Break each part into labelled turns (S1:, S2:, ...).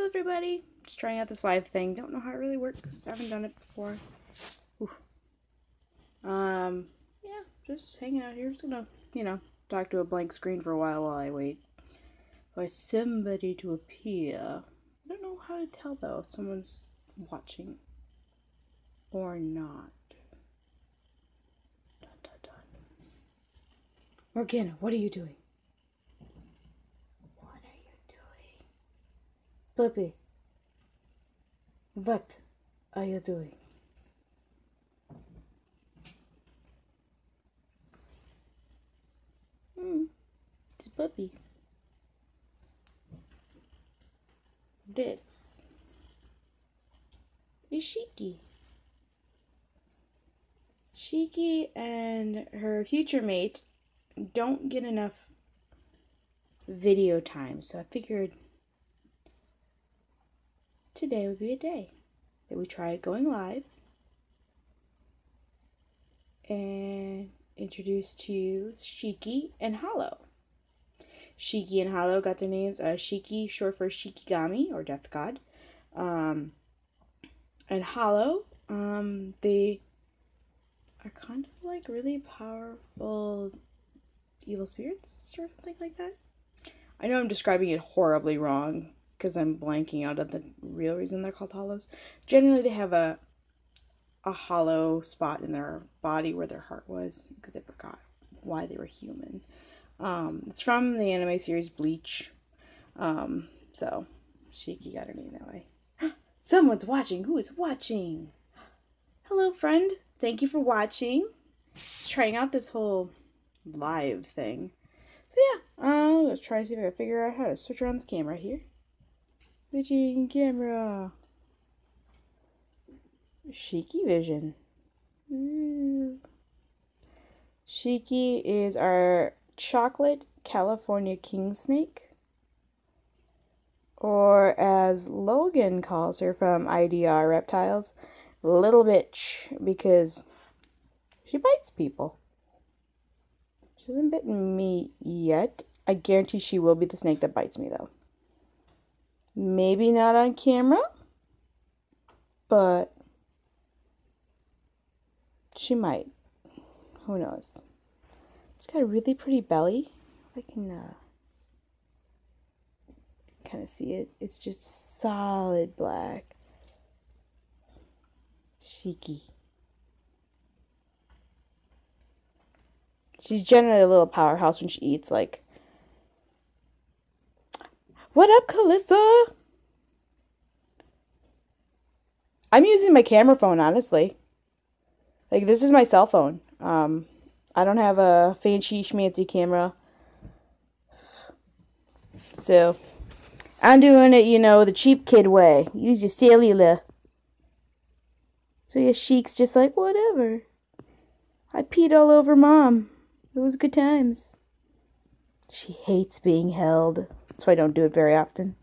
S1: everybody. Just trying out this live thing. Don't know how it really works. I haven't done it before. Ooh. Yeah, just hanging out here. Just gonna, talk to a blank screen for a while I wait for somebody to appear. I don't know how to tell though if someone's watching or not. Dun, dun, dun. Morgana, what are you doing? What are you doing? Puppy, what are you doing? It's a puppy. This is Shiki. Shiki and her future mate don't get enough video time, so I figured today would be a day that we try going live and introduce to you Shiki and Hollow. Shiki and Hollow got their names, Shiki, short for Shikigami, or Death God, and Hollow, they are kind of like really powerful evil spirits, or something like that. I know I'm describing it horribly wrong, because I'm blanking out of the real reason they're called hollows. Generally, they have a hollow spot in their body where their heart was, because they forgot why they were human. It's from the anime series Bleach. So Shiki got her name that way. Someone's watching. Who is watching? Hello, friend. Thank you for watching. Just trying out this whole live thing. So yeah, let's try to see if I can figure out how to switch around this camera here. Switching camera. Shiki vision. Ooh. Shiki is our chocolate California king snake, or as Logan calls her from IDR Reptiles, little bitch, because she bites people. She hasn't bitten me yet. I guarantee she will be the snake that bites me though. Maybe not on camera, but she might. Who knows? She's got a really pretty belly. I can kind of see it. It's just solid black. Shiki. She's generally a little powerhouse when she eats, like, what up, Kalissa? I'm using my camera phone, honestly. Like, this is my cell phone. I don't have a fancy schmancy camera. So, I'm doing it, the cheap kid way. Use your cellular. So your Sheik's just like, whatever. I peed all over Mom. It was good times. She hates being held. That's why I don't do it very often.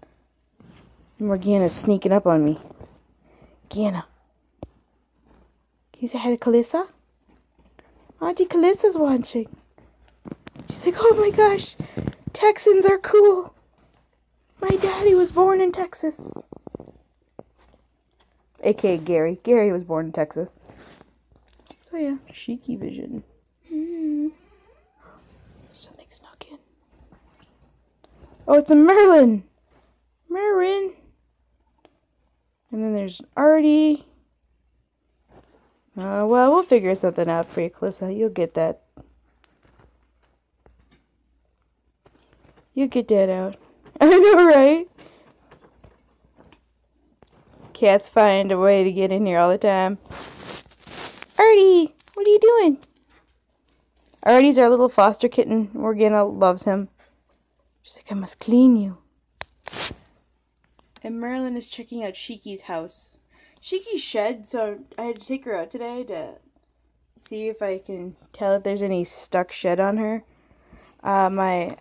S1: Morgana's sneaking up on me. Morgana. Can you say hi to Kalissa? Auntie Kalissa's watching. She's like, oh my gosh, Texans are cool. My daddy was born in Texas. A.K.A. Gary. Gary was born in Texas. So yeah, Shiki vision. Something snuck in. Oh, it's a Merlin. Merlin. And then there's Artie. Well, we'll figure something out for you, Kalissa. You'll get that. You'll get that out. I know, right? Cats find a way to get in here all the time. Artie, what are you doing? Artie's our little foster kitten. Morgana loves him. She's like, I must clean you. And Merlin is checking out Shiki's house. Shiki's shed, so I had to take her out today to see if I can tell if there's any stuck shed on her. My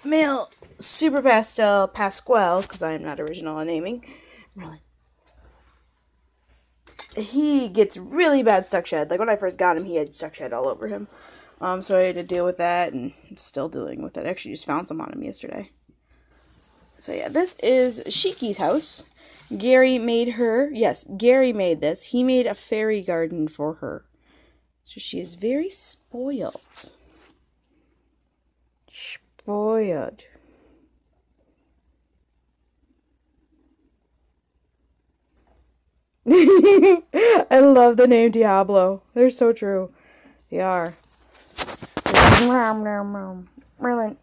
S1: male Super Pastel Pasquale, because I am not original on naming, Merlin, he gets really bad stuck shed. Like when I first got him, he had stuck shed all over him. So I had to deal with that, and I'm still dealing with it. I actually just found some on him yesterday. So yeah, this is Shiki's house. Gary made her, yes, Gary made this. He made a fairy garden for her. So she is very spoiled. Spoiled. I love the name Diablo. They're so true. They are. Merlin,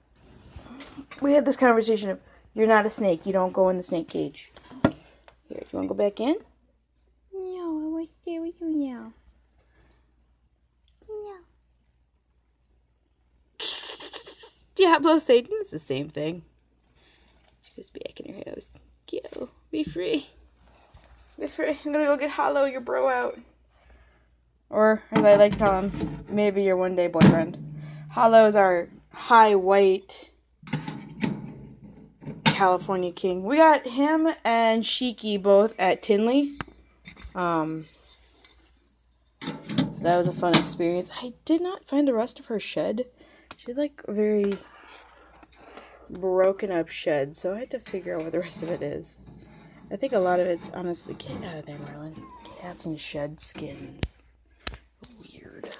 S1: we had this conversation of, you're not a snake. You don't go in the snake cage. Here, you want to go back in? No, I want to stay with you now. No. Diablo Satan is the same thing. She goes back in her house. Go. Be free. Be free. I'm gonna go get Hollow, your bro, out. Or, as I like to call him, maybe your one-day boyfriend. Hollow's our high white California king. We got him and Shiki both at Tinley. So that was a fun experience. I did not find the rest of her shed. She had like a very broken up shed, so I had to figure out what the rest of it is. I think a lot of it's honestly, get out of there, Merlin. Cats and shed skins. Weird.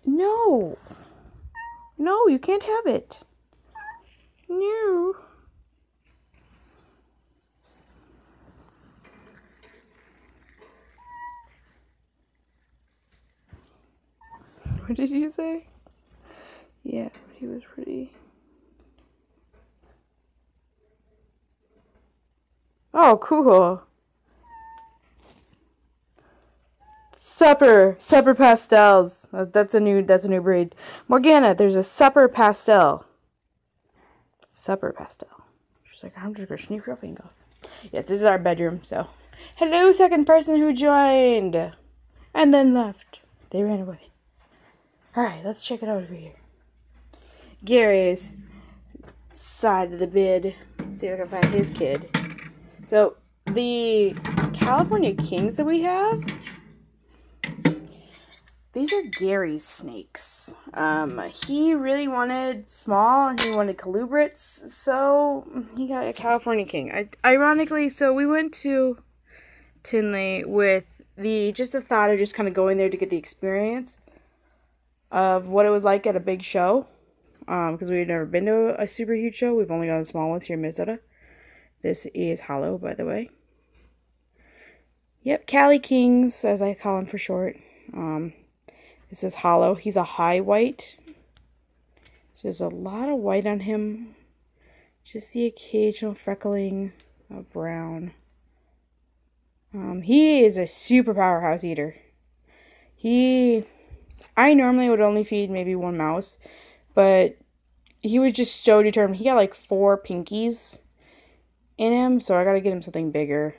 S1: No. No, you can't have it. No. What did you say? Yeah, he was pretty. Oh, cool. Supper pastels. That's a new breed. Morgana, there's a supper pastel. Supper pastel. She's like, I'm just gonna sniff your finger. Yes, this is our bedroom. So, hello, second person who joined and then left. They ran away. All right, let's check it out over here. Gary's side of the bed. See if I can find his kid. So the California Kings that we have, these are Gary's snakes. He really wanted small and he wanted colubrids, so he got a California King. Ironically, so we went to Tinley with just the thought of just kind of going there to get the experience of what it was like at a big show. Because we've never been to a super huge show. We've only gone to small ones here in Minnesota. This is Hollow, by the way. Yep, Cali Kings, as I call him for short. This is Hollow. He's a high white. So there's a lot of white on him. Just the occasional freckling of brown. He is a super powerhouse eater. I normally would only feed maybe one mouse, but he was just so determined. He got like 4 pinkies in him, so I gotta get him something bigger.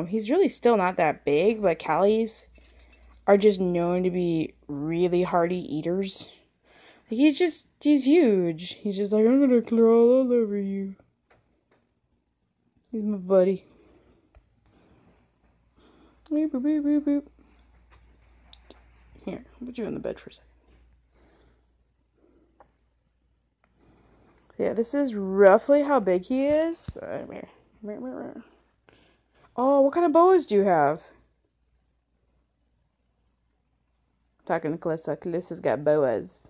S1: He's really still not that big, but Callies are just known to be really hearty eaters. Like, he's huge. He's just like, I'm gonna crawl all over you. He's my buddy. Boop, boop, boop, boop. Here, I'll put you in the bed for a second. So yeah, this is roughly how big he is. Oh, what kind of boas do you have? Talking to Calissa. Calissa's got boas.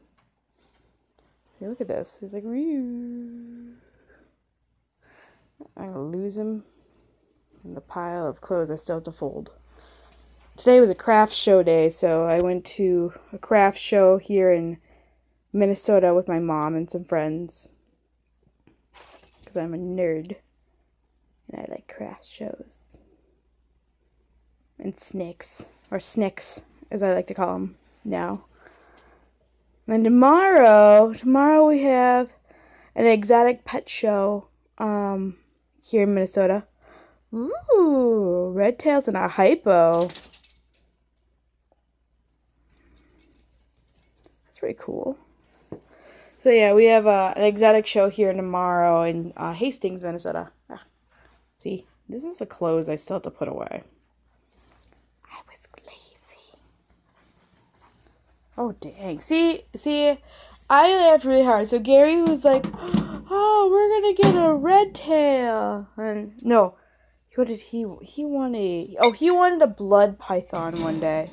S1: See, look at this. He's like, whew. I'm gonna lose him in the pile of clothes I still have to fold. Today was a craft show day, so I went to a craft show here in Minnesota with my mom and some friends. Because I'm a nerd. And I like craft shows. And snicks. Or snicks, as I like to call them now. And tomorrow we have an exotic pet show here in Minnesota. Ooh, red tails and a hypo. That's pretty cool. So yeah, we have an exotic show here tomorrow in Hastings, Minnesota. Ah, see, this is the clothes I still have to put away. I was lazy. Oh dang! See, I laughed really hard. So Gary was like, oh, we're gonna get a red tail. And no, what did he wanted? Oh, he wanted a blood python one day.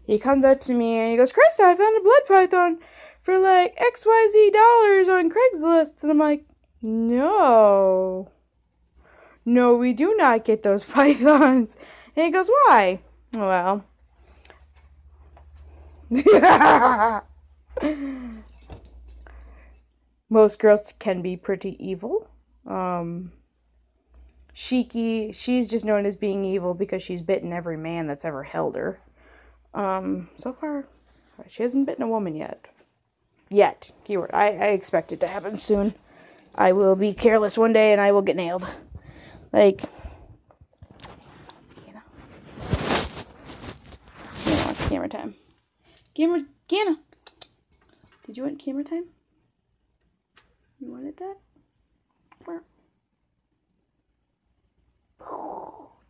S1: He comes up to me and he goes, Krista, I found a blood python for like XYZ dollars on Craigslist. And I'm like, no, we do not get those pythons. And he goes, why? Well, most girls can be pretty evil. Shiki, she's just known as being evil because she's bitten every man that's ever held her. So far, she hasn't bitten a woman yet. Keyword. I expect it to happen soon. I will be careless one day and I will get nailed. Like, you know. Camera time. Gianna. Did you want camera time? You wanted that?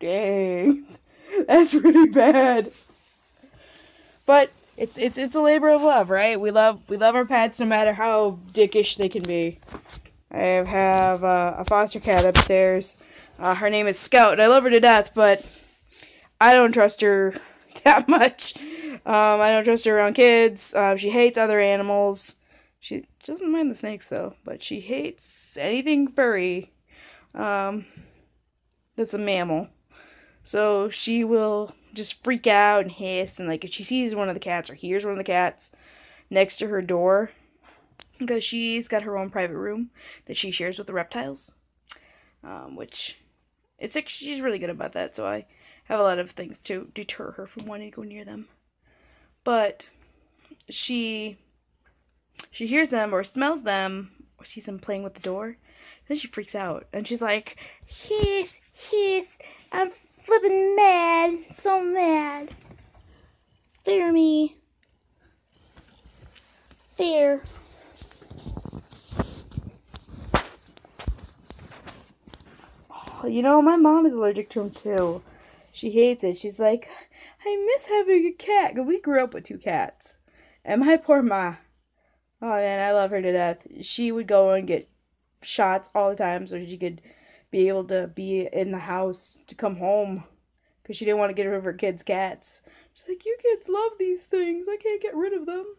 S1: Dang. That's pretty bad. But it's a labor of love, right? We love our pets no matter how dickish they can be. I have a foster cat upstairs. Her name is Scout, and I love her to death, but I don't trust her that much. I don't trust her around kids. She hates other animals. She doesn't mind the snakes, though, but she hates anything furry that's a mammal. So she will just freak out and hiss, and like if she sees one of the cats or hears one of the cats next to her door, because she's got her own private room that she shares with the reptiles, which it's like she's really good about that, so I have a lot of things to deter her from wanting to go near them. But she hears them or smells them or sees them playing with the door, then she freaks out and she's like, hiss, I'm flipping mad, so mad. Fear me. Fear. Oh, you know, my mom is allergic to them too. She hates it. She's like, I miss having a cat. 'Cause we grew up with 2 cats. And my poor ma. Oh man, I love her to death. She would go and get shots all the time so she could be able to be in the house to come home. Because she didn't want to get rid of her kids' cats. She's like, you kids love these things. I can't get rid of them.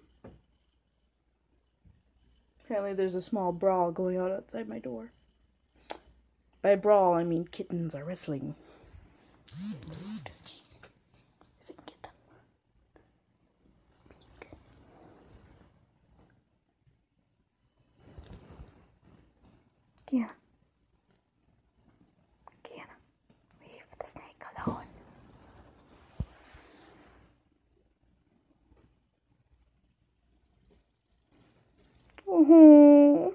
S1: Apparently there's a small brawl going on outside my door. By brawl, I mean kittens are wrestling. If I can get them. Gianna. Leave the snake alone. Oh,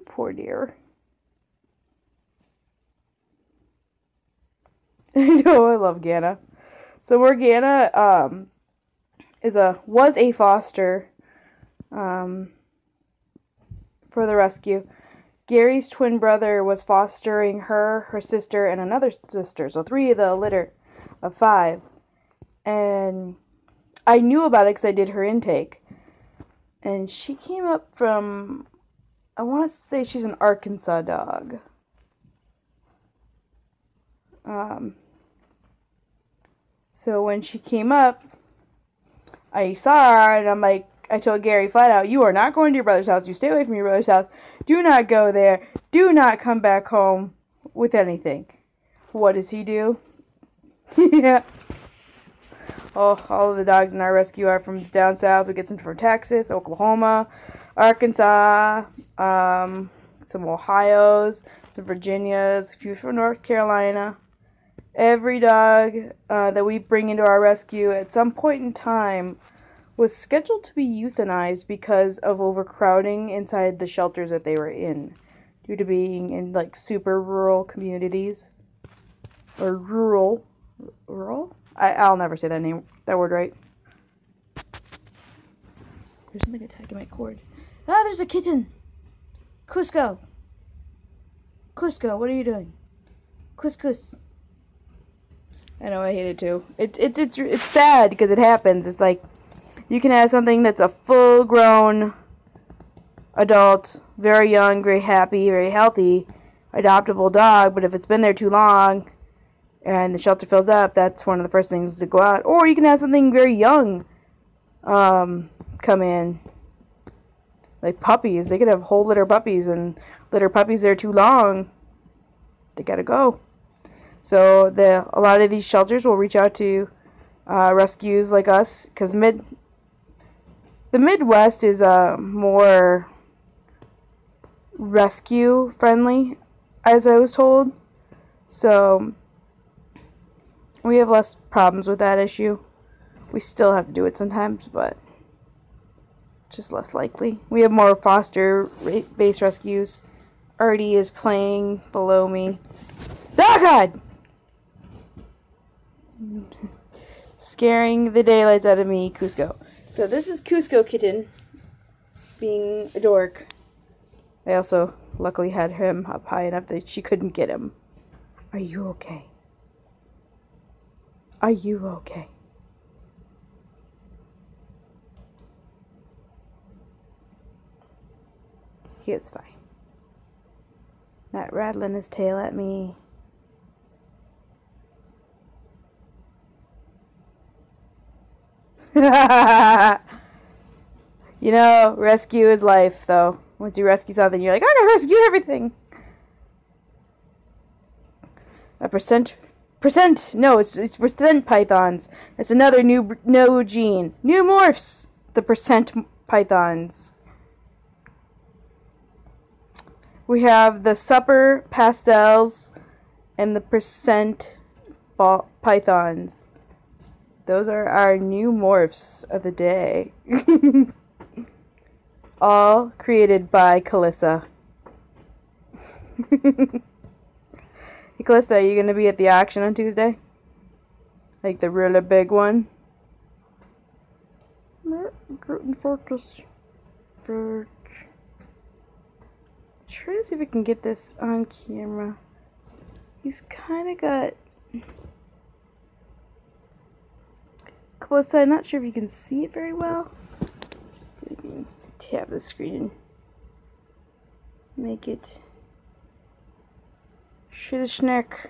S1: poor dear. I know, I love Gianna. So Morgana was a foster for the rescue. Gary's twin brother was fostering her sister, and another sister. So 3 of the litter of 5. And I knew about it because I did her intake. And she came up from, I want to say she's an Arkansas dog. So when she came up, I saw her, and I'm like, I told Gary flat out, you are not going to your brother's house. You stay away from your brother's house. Do not go there. Do not come back home with anything. What does he do? Yeah. Oh, all of the dogs in our rescue are from down south. We get some from Texas, Oklahoma, Arkansas, some Ohio's, some Virginia's, a few from North Carolina. Every dog that we bring into our rescue at some point in time was scheduled to be euthanized because of overcrowding inside the shelters that they were in, due to being in like super rural communities. Or rural? I'll never say that word right. There's something attacking my cord. Ah, there's a kitten! Cusco, what are you doing? Cus. I know, I hate it too. It's sad because it happens. It's like, you can have something that's a full-grown adult very young, very happy, very healthy, adoptable dog, but if it's been there too long and the shelter fills up, that's one of the first things to go out. Or you can have something very young come in. Like puppies. They could have whole litter puppies, and litter puppies that are too long, they gotta go. So a lot of these shelters will reach out to rescues like us, because the Midwest is more rescue friendly, as I was told. So we have less problems with that issue. We still have to do it sometimes, but just less likely. We have more foster-based rescues. Artie is playing below me. Oh God! Scaring the daylights out of me, Cusco. So this is Cusco Kitten being a dork. I also luckily had him up high enough that she couldn't get him. Are you okay? Are you okay? He is fine. Not rattling his tail at me. You know, rescue is life, though. Once you rescue something, you're like, I gotta rescue everything. A percent, no, it's percent pythons. It's another new gene. New morphs. The percent pythons. We have the supper pastels and the percent pythons. Those are our new morphs of the day. All created by Calissa. Hey Calissa, are you going to be at the auction on Tuesday? Like the really big one? Try to see if I can get this on camera. He's kind of got... Calissa, I'm not sure if you can see it very well. You can tap the screen. Make it... Schneck. I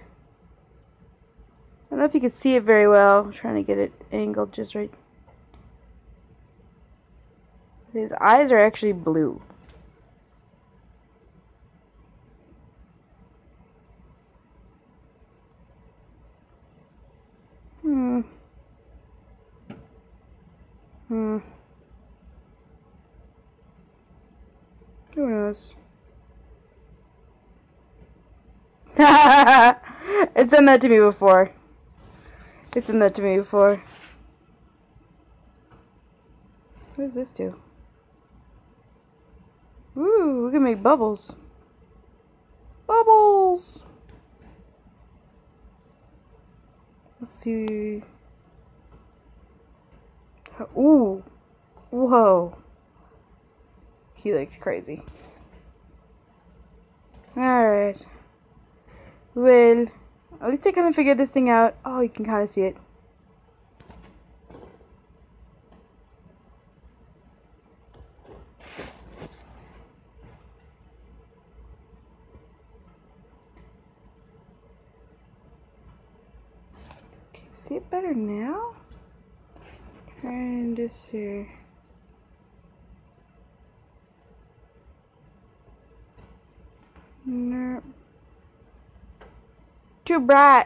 S1: don't know if you can see it very well. I'm trying to get it angled just right. His eyes are actually blue. Who knows? It's done that to me before. It's done that to me before. What does this do? Ooh, we can make bubbles. Bubbles! Let's see. Ooh. Whoa. He looked crazy. Alright. Well, at least I kind of figured this thing out. Oh, you can kind of see it. Can you see it better now? Trying to see. Nope. Too bright.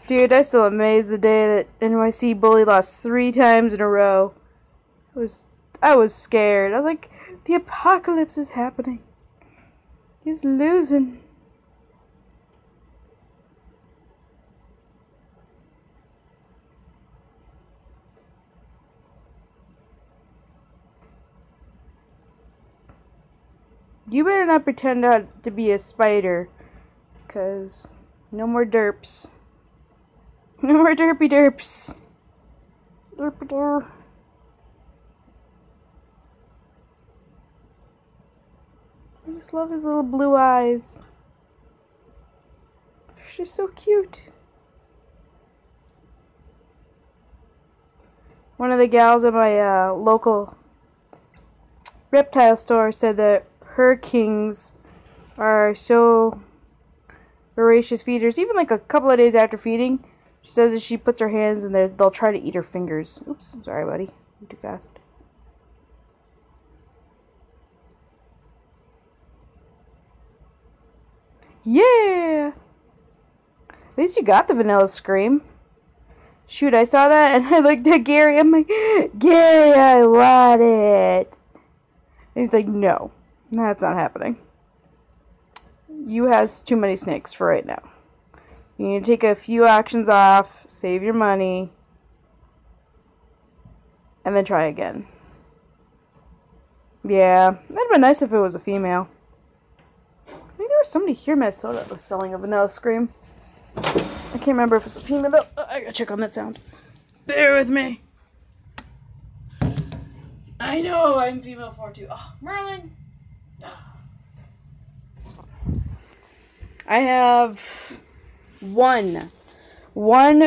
S1: Dude, I'm still amazed the day that NYC Bully lost 3 times in a row. I was scared. I was like, the apocalypse is happening. He's losing. You better not pretend to be a spider, because no more derps. No more derpy derps. Derpy derp. I just love his little blue eyes. She's so cute. One of the gals at my local reptile store said that her kings are so voracious feeders. Even like a couple of days after feeding, she says that she puts her hands in there, they'll try to eat her fingers. Oops, sorry, buddy. I'm too fast. Yeah! At least you got the vanilla scream. Shoot, I saw that and I looked at Gary. I'm like, Gary, I want it. And he's like, no, that's not happening. You has too many snakes for right now. You need to take a few actions off, save your money, and then try again. Yeah, that'd been nice if it was a female. I think there was somebody here in Minnesota that was selling a vanilla scream. I can't remember if it's a female though. I gotta check on that sound. Bear with me. I know I'm female for too. Oh, Merlin. I have one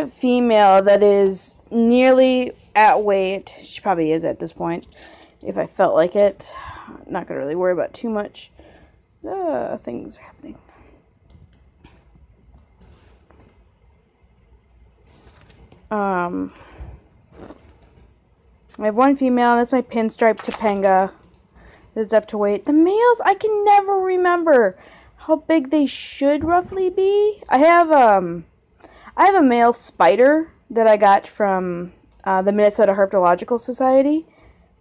S1: female that is nearly at weight. She probably is at this point, if I felt like it. I'm not gonna really worry about too much. Things are happening. I have one female. That's my pinstripe Topanga. That's up to weight. The males, I can never remember how big they should roughly be. I have a male spider that I got from the Minnesota Herpetological Society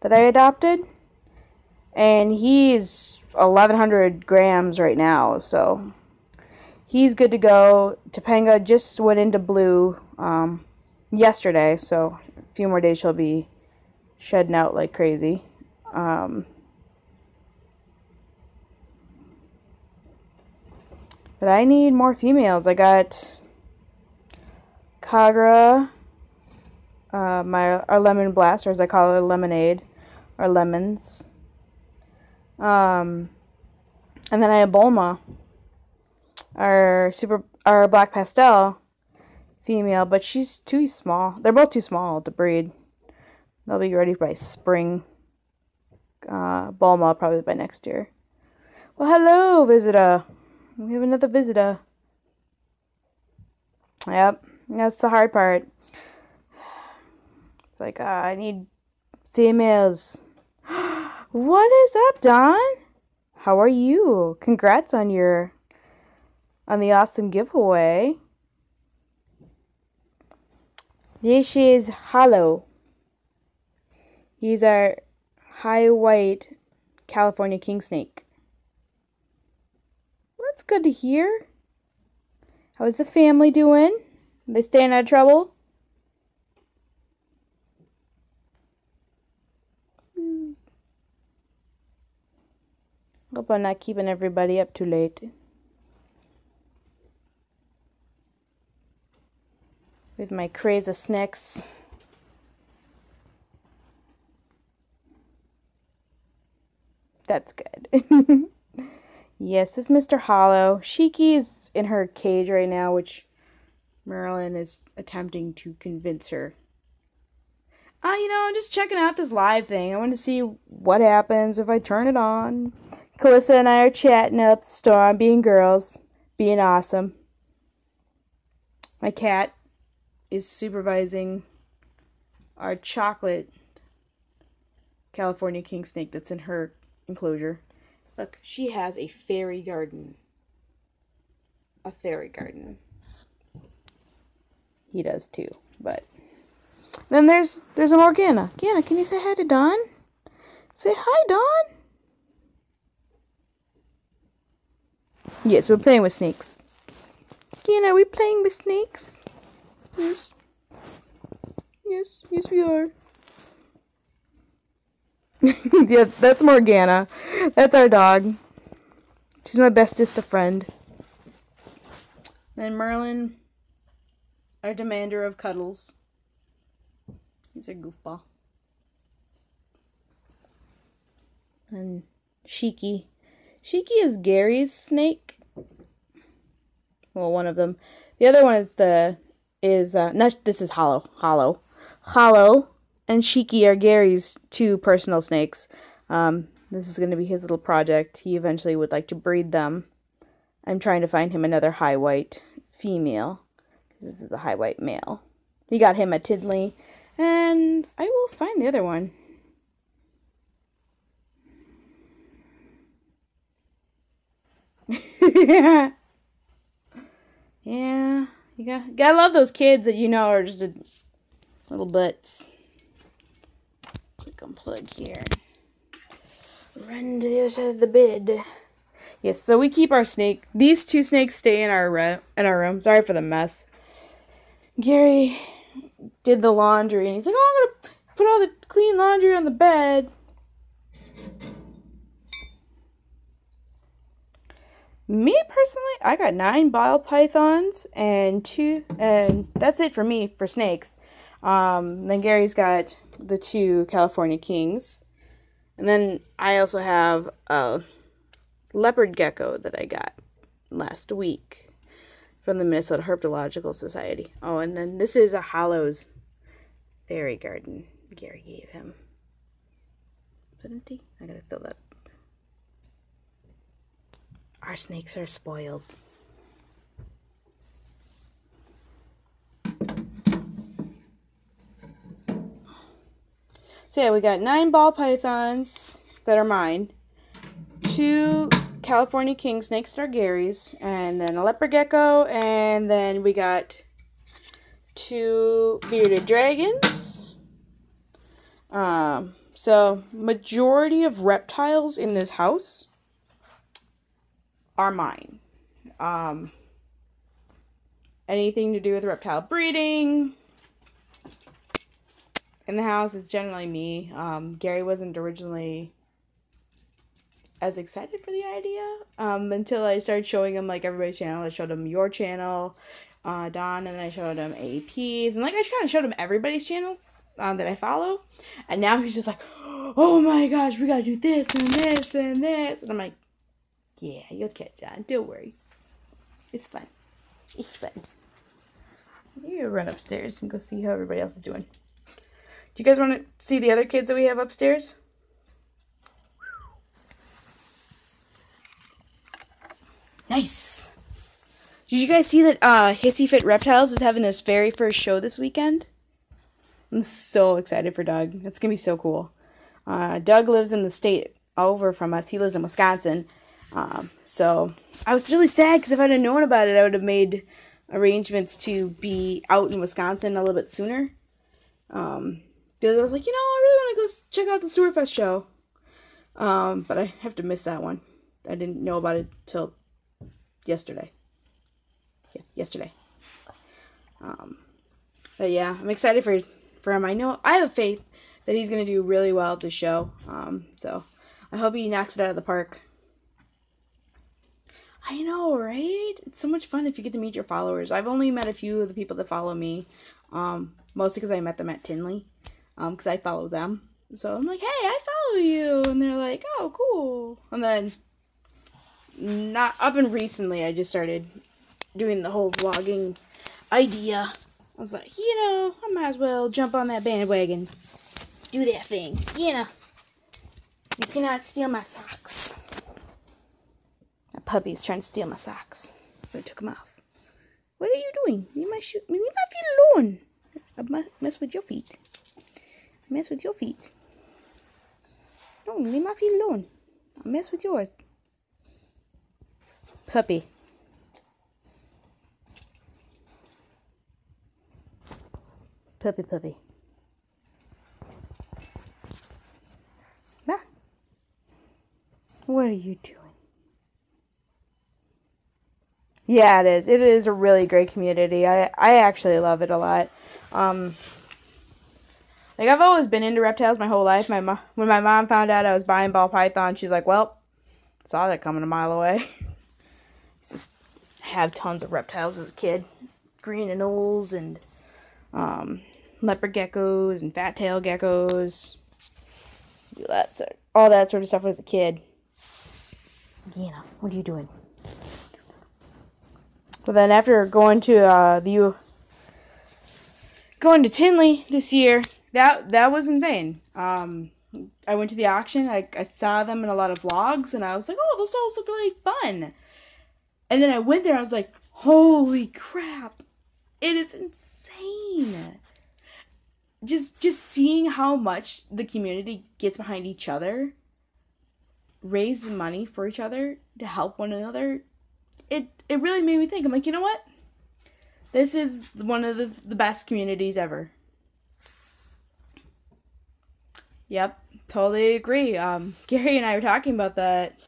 S1: that I adopted, and he's 1,100 grams right now, so he's good to go. Topanga just went into blue yesterday, so a few more days she'll be shedding out like crazy. But I need more females. I got Kagra, our lemon blast, or as I call her, lemonade, or lemons. And then I have Bulma, our black pastel female, but she's too small. They're both too small to breed. They'll be ready by spring. Bulma probably by next year. Well, hello, visitor. We have another visitor. Yep, that's the hard part. It's like, I need females. What is up, Don? How are you? Congrats on the awesome giveaway. This is Hollow. He's our high white California king snake. That's good to hear. How's the family doing? They staying out of trouble? Hope I'm not keeping everybody up too late. With my crazy snacks. That's good. Yes, this is Mr. Hollow. Shiki is in her cage right now, which Marilyn is attempting to convince her. I'm just checking out this live thing. I want to see what happens if I turn it on. Calissa and I are chatting up the storm, being girls, being awesome. My cat is supervising our chocolate California king snake that's in her enclosure. Look, she has a fairy garden. A fairy garden. He does too, but then there's a Morgana. Morgana, can you say hi to Dawn? Say hi, Dawn. Yes, we're playing with snakes. Morgana, are we playing with snakes? Yes. Yes, we are. Yeah, that's Morgana. That's our dog. She's my bestest of friend. Then Merlin, our demander of cuddles. He's a goofball. And Shiki. Shiki is Gary's snake. Well, one of them. The other one is this is Hollow. Hollow and Shiki are Gary's two personal snakes. This is going to be his little project. He eventually would like to breed them. I'm trying to find him another high white female. This is a high white male. He got him at Tinley, and I will find the other one. Yeah. Yeah. You gotta love those kids that you know are just little butts. Quick unplug here. Run to the other side of the bed. Yes, so we keep our snake. These two snakes stay in our room. Sorry for the mess. Gary did the laundry, and he's like, "Oh, I'm gonna put all the clean laundry on the bed." Me personally, I got 9 ball pythons and that's it for me for snakes. Then Gary's got the 2 California kings, and then I also have a leopard gecko that I got last week from the Minnesota Herpetological Society. Oh, and then this is a Hollows fairy garden Gary gave him. Is that empty? I gotta fill that. Our snakes are spoiled. So yeah, we got 9 ball pythons that are mine, 2 California king snakes that are Gary's, and then a leopard gecko, and then we got 2 bearded dragons. So majority of reptiles in this house are mine. Anything to do with reptile breeding in the house is generally me. Gary wasn't originally as excited for the idea until I started showing him like everybody's channel. I showed him your channel, Don, and then I showed him AP's, and like I kind of showed him everybody's channels that I follow, and now he's just like, "Oh my gosh, we gotta do this and this and this," and I'm like, "Yeah, you'll catch on. Don't worry. It's fun. It's fun." You run upstairs and go see how everybody else is doing. Do you guys want to see the other kids that we have upstairs? Nice. Did you guys see that Hissy Fit Reptiles is having his very first show this weekend? I'm so excited for Doug. That's going to be so cool. Doug lives in the state over from us. He lives in Wisconsin. So I was really sad because if I'd have known about it, I would have made arrangements to be out in Wisconsin a little bit sooner. Because I was like, I really want to go check out the Sewerfest show. But I have to miss that one. I didn't know about it till yesterday. Yeah, yesterday. But yeah, I'm excited for him. I have faith that he's going to do really well at the show. So I hope he knocks it out of the park. I know, right? It's so much fun if you get to meet your followers. I've only met a few of the people that follow me. Mostly because I met them at Tinley. Because I follow them. So I'm like, "Hey, I follow you." And they're like, "Oh, cool." And then, not up and recently, I just started doing the whole vlogging idea. I was like, I might as well jump on that bandwagon. Do that thing. You cannot steal my socks. A puppy's trying to steal my socks. So I took them off. What are you doing? Leave my feet alone. I mess with your feet. Mess with your feet. No, leave my feet alone. I mess with yours. Puppy. Puppy. Ah. What are you doing? Yeah, it is. It is a really great community. I actually love it a lot. Like, I've always been into reptiles my whole life. When my mom found out I was buying ball python, she's like, "Well, saw that coming a mile away." Just have tons of reptiles as a kid. Green anoles and leopard geckos and fat tail geckos. All that sort of stuff as a kid. What are you doing? But then after going to Tinley this year, that was insane. I went to the auction. I saw them in a lot of vlogs, and I was like, oh, those dolls look really fun. And then I went there, and I was like, holy crap, it is insane. Just seeing how much the community gets behind each other, raise money for each other to help one another, it really made me think. I'm like, you know what? This is one of the best communities ever. Yep, totally agree. Gary and I were talking about that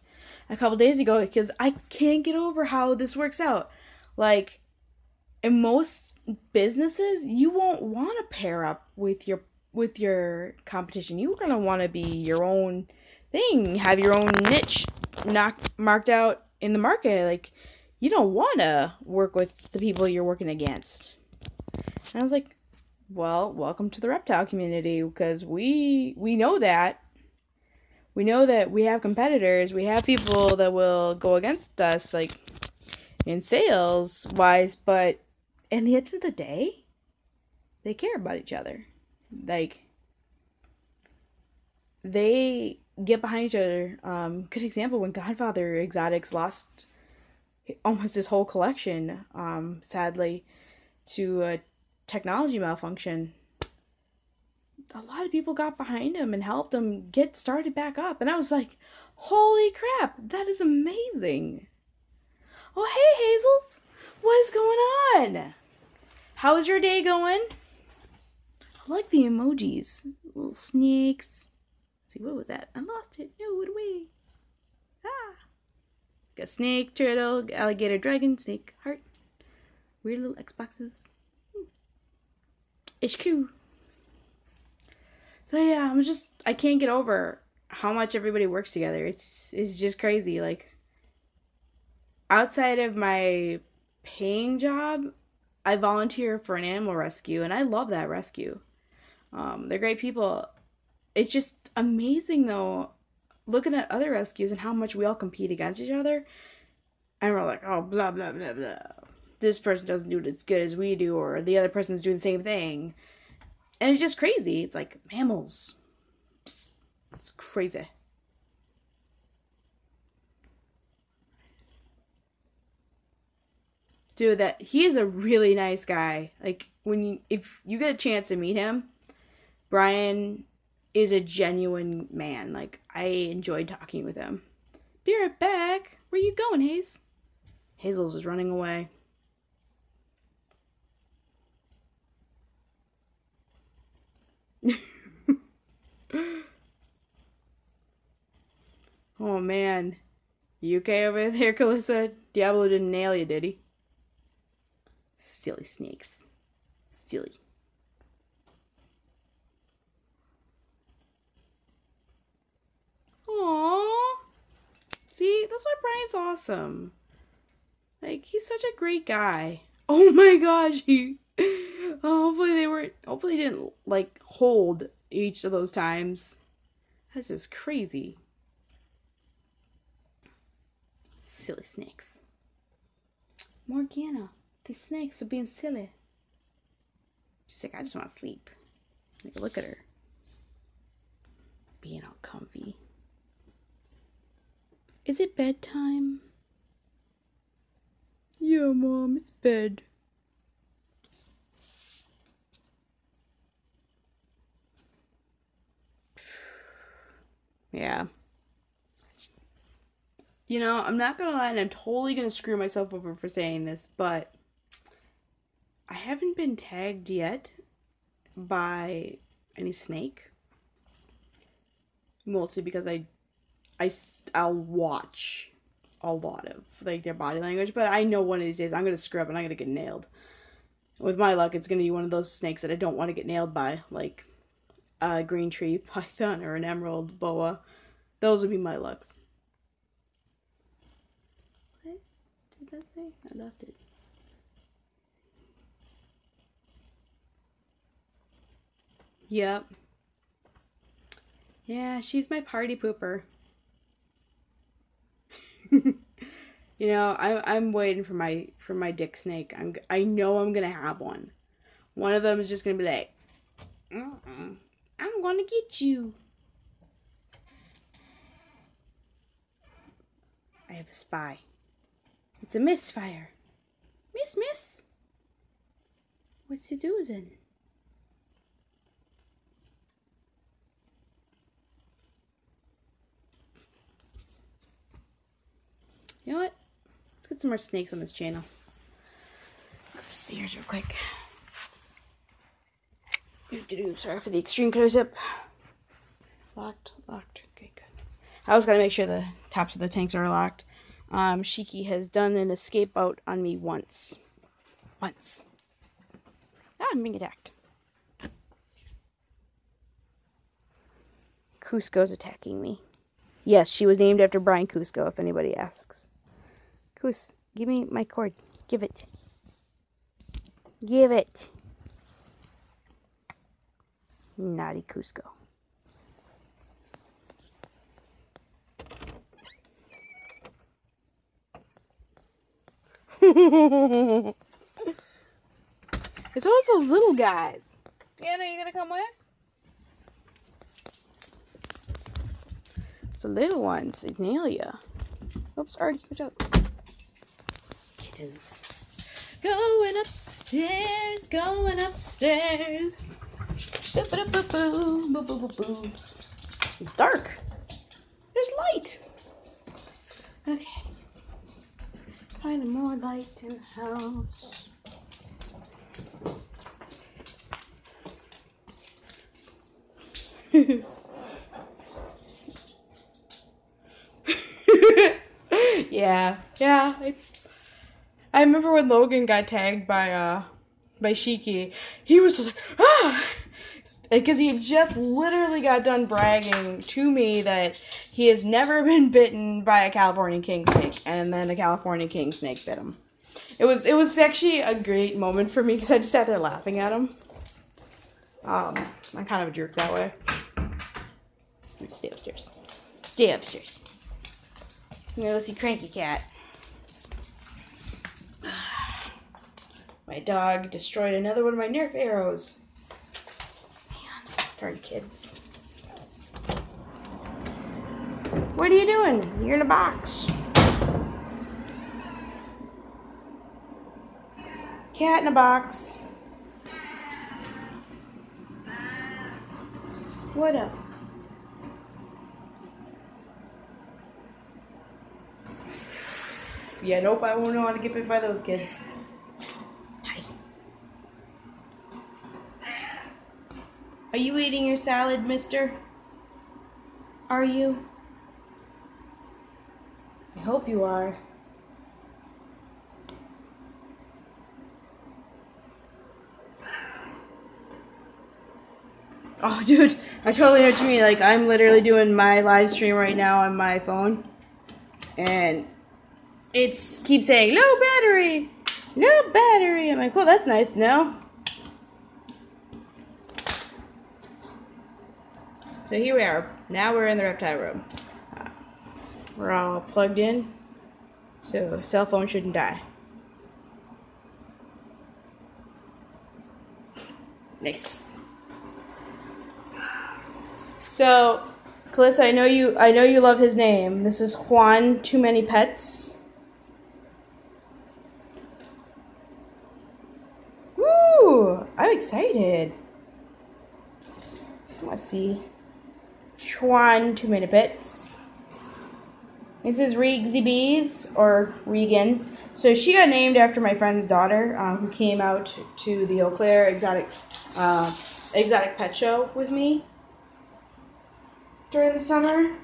S1: a couple days ago because I can't get over how this works out. Like, in most businesses, you won't want to pair up with your competition. You're gonna want to be your own thing, have your own niche marked out in the market. Like, you don't want to work with the people you're working against. And I was like, well, welcome to the reptile community, because we know that. We know that we have competitors. We have people that will go against us, like, in sales wise, but in the end of the day, they care about each other. Like, they get behind each other. Good example, when Godfather Exotics lost almost his whole collection, sadly, to a technology malfunction. A lot of people got behind him and helped him get started back up. And I was like, holy crap, that is amazing. Oh, hey, Hazels. What is going on? How's your day going? I like the emojis. Little snakes. Let's see, what was that? I lost it. No, it away. Ah. Got snake, turtle, alligator, dragon, snake, heart. Weird little Xboxes. HQ. So yeah, I can't get over how much everybody works together. It's just crazy. Like, outside of my paying job, I volunteer for an animal rescue, and I love that rescue. They're great people. It's just amazing, though, looking at other rescues and how much we all compete against each other. And we're like, oh, blah, blah, blah, blah. This person doesn't do it as good as we do, or the other person's doing the same thing. And it's just crazy. It's like mammals. It's crazy. Dude, he is a really nice guy. Like, if you get a chance to meet him, Brian is a genuine man. Like, I enjoyed talking with him. Be right back. Where you going, Haze? Hazel's is running away. Oh, man. You okay over there, Calissa? Diablo didn't nail you, did he? Silly snakes. Silly. Aww. See, that's why Brian's awesome. Like, he's such a great guy. Oh my gosh, hopefully he didn't, like, hold each of those times. That's just crazy. Silly snakes. Morgana, these snakes are being silly. She's like, I just want to sleep. Like, look at her. Being all comfy. Is it bedtime? Yeah, Mom, it's bed. Yeah. You know, I'm not gonna lie, and I'm totally gonna screw myself over for saying this, but I haven't been tagged yet by any snake. Mostly because I'll watch a lot of, like, their body language, but I know one of these days I'm gonna screw up and I'm gonna get nailed. With my luck, it's gonna be one of those snakes that I don't want to get nailed by, like a green tree python or an emerald boa. Those would be my lucks. What did that say? I lost it. Yep. Yeah, she's my party pooper. You know, I'm waiting for my dick snake. I know I'm gonna have one. One of them is just gonna be like, I'm gonna get you. I have a spy. It's a misfire. Miss. What's it doing? You know what? Let's get some more snakes on this channel. Go upstairs real quick. Sorry for the extreme close-up. Locked. Okay, good. I always gotta make sure the tops of the tanks are locked. Shiki has done an escape out on me once. Ah, I'm being attacked. Cusco's attacking me. Yes, she was named after Brian Cusco, if anybody asks. Cus, give me my cord. Give it. Naughty Cusco. It's always those little guys. Anna, you gonna come with? It's the little ones. Ignalia. Oops, already. Watch out. Kittens. Going upstairs. It's dark. There's light. Okay. Finding more light in the house. Yeah, it's... I remember when Logan got tagged by Shiki, he was just like, ah! Because he had just literally got done bragging to me that he has never been bitten by a California king snake, and then a California king snake bit him. It was actually a great moment for me, because I just sat there laughing at him. I'm kind of a jerk that way. Stay upstairs. I'm gonna go see Cranky Cat. My dog destroyed another one of my Nerf arrows. Man, darn kids. What are you doing? You're in a box. Cat in a box. What up? Yeah, nope, I won't know how to get bit by those kids. Hi. Are you eating your salad, mister? Are you? I hope you are. Oh, dude, I totally know what you mean. Like, I'm literally doing my live stream right now on my phone. And it keeps saying, low battery. I'm like, well, that's nice to know. So here we are. Now we're in the reptile room. We're all plugged in, so cell phone shouldn't die. Nice. So, Calissa, I know you love his name. This is Juan Too Many Pets. Woo! I'm excited. Let's see. Juan Too Many Pets. This is Regsy Bees, or Regan. So she got named after my friend's daughter, who came out to the Eau Claire exotic pet show with me during the summer.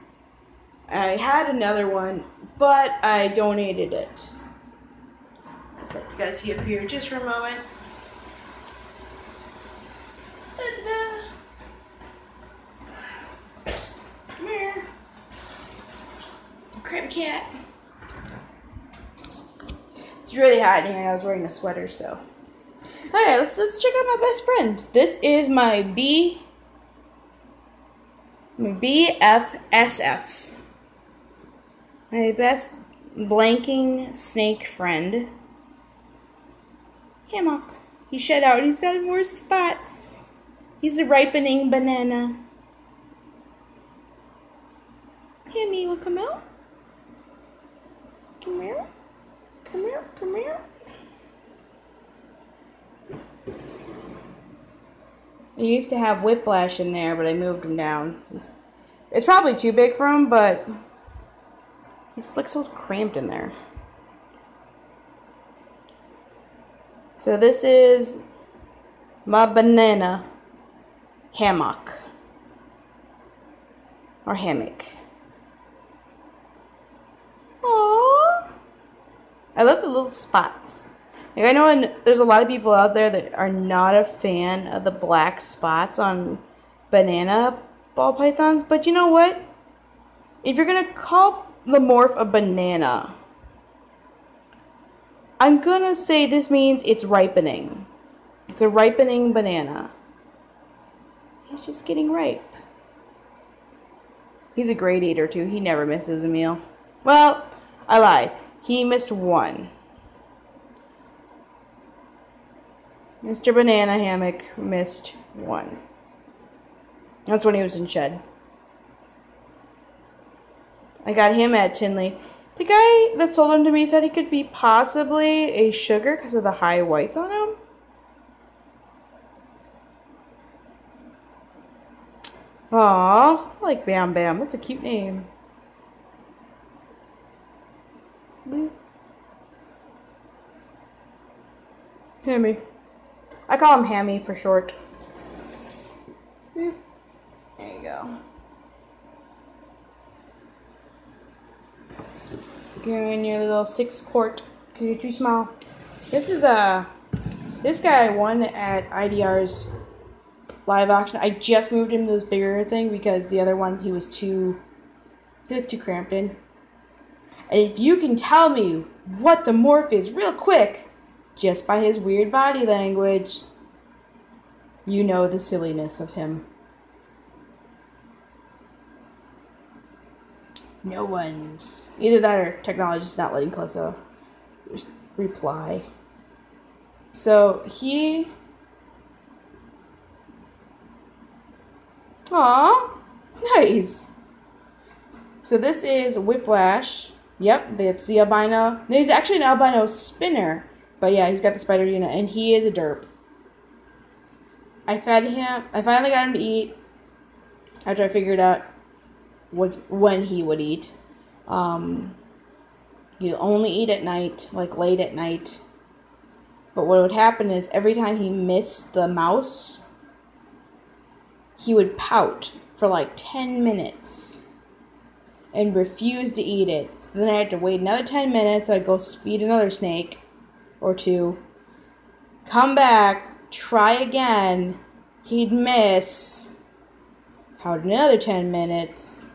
S1: I had another one, but I donated it. Let's let you guys see up here just for a moment. Ta-da. Come here. Crab cat. It's really hot in here and I was wearing a sweater, so. Alright, let's check out my best friend. This is my BFSF. My best blanking snake friend. Hammock. He shed out. He's got more spots. He's a ripening banana. Hammy, you want to come out? Come here. Come here. Come here. I used to have Whiplash in there, but I moved him down. It's probably too big for him, but he's like so cramped in there. So this is my banana hammock. Or hammock. Aww. I love the little spots. Like, I know there's a lot of people out there that are not a fan of the black spots on banana ball pythons, but you know what? If you're gonna call the morph a banana, I'm gonna say this means it's ripening. It's a ripening banana. He's just getting ripe. He's a great eater too. He never misses a meal. Well, I lied. He missed one. Mr. Banana Hammock missed one. That's when he was in shed. I got him at Tinley. The guy that sold him to me said he could be possibly a sugar because of the high whites on him. Aww, I like Bam Bam. That's a cute name. Boop. Hammy. I call him Hammy for short. Boop. There you go. You're in your little 6-quart because you're too small. This is this guy won at IDR's live auction. I just moved him to this bigger thing because the other ones he looked too cramped in. And if you can tell me what the morph is real quick, just by his weird body language, you know the silliness of him. No one's. Either that or technology's not letting Clesso reply. So he... Aw, nice. So this is Whiplash. Yep, that's the albino. He's actually an albino spinner. But yeah, he's got the spider unit, and he is a derp. I fed him. I finally got him to eat after I figured out when he would eat. He'll only eat at night, like late at night. But what would happen is every time he missed the mouse, he would pout for like 10 minutes and refuse to eat it. So then I had to wait another 10 minutes. So I'd go feed another snake or two, come back, try again. He'd miss. Pout another 10 minutes.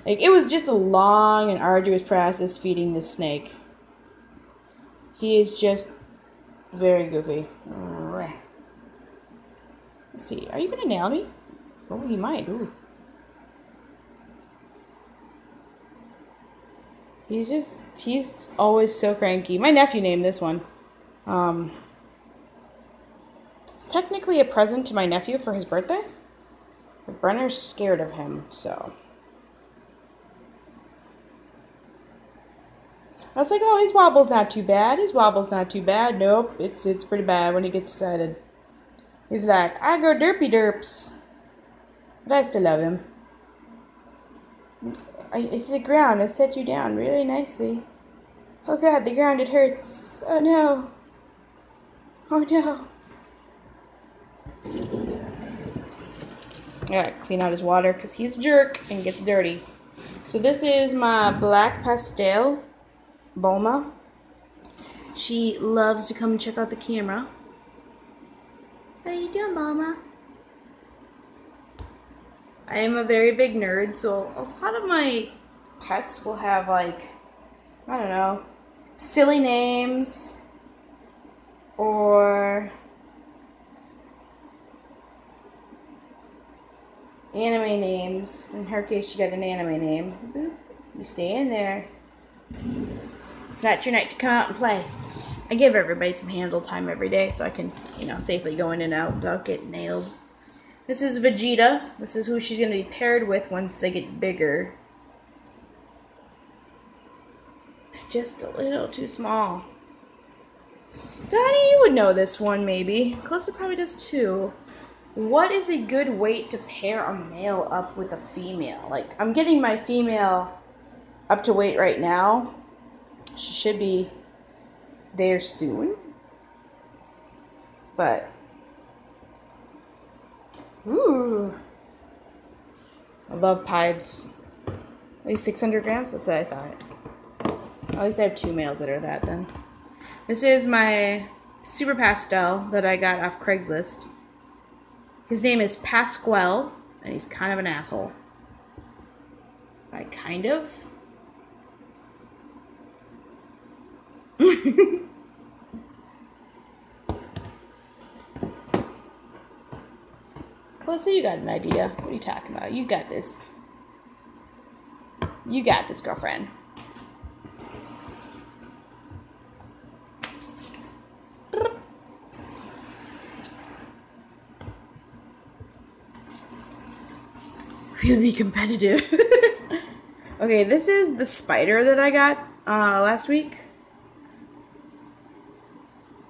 S1: Like, it was just a long and arduous process feeding this snake. He is just very goofy. Let's see. Are you gonna nail me? Oh, he might. Ooh. He's always so cranky. My nephew named this one. It's technically a present to my nephew for his birthday. But Brenner's scared of him, so. I was like, oh, his wobble's not too bad. His wobble's not too bad. Nope, it's pretty bad when he gets excited. He's like, I go derpy derps. But I still love him. It's the ground. I set you down really nicely. Oh god, the ground, it hurts. Oh no. Oh no. I gotta clean out his water because he's a jerk and gets dirty. So this is my black pastel Bulma. She loves to come and check out the camera. How you doing, Bulma? I am a very big nerd, so a lot of my pets will have, like, I don't know, silly names or anime names. In her case, she got an anime name. Boop. You stay in there. It's not your night to come out and play. I give everybody some handle time every day so I can, safely go in and out without getting nailed. This is Vegeta. This is who she's going to be paired with once they get bigger. Just a little too small. Donnie, you would know this one maybe. Calista probably does too. What is a good weight to pair a male up with a female? Like, I'm getting my female up to weight right now. She should be there soon. But, ooh. I love pieds. At least 600 grams? That's what I thought. At least I have 2 males that are that then. This is my Super Pastel that I got off Craigslist. His name is Pasquale, and he's kind of an asshole. Kind of. Calista, you got an idea. What are you talking about? You got this. You got this, girlfriend. Really competitive. Okay, this is the spider that I got last week.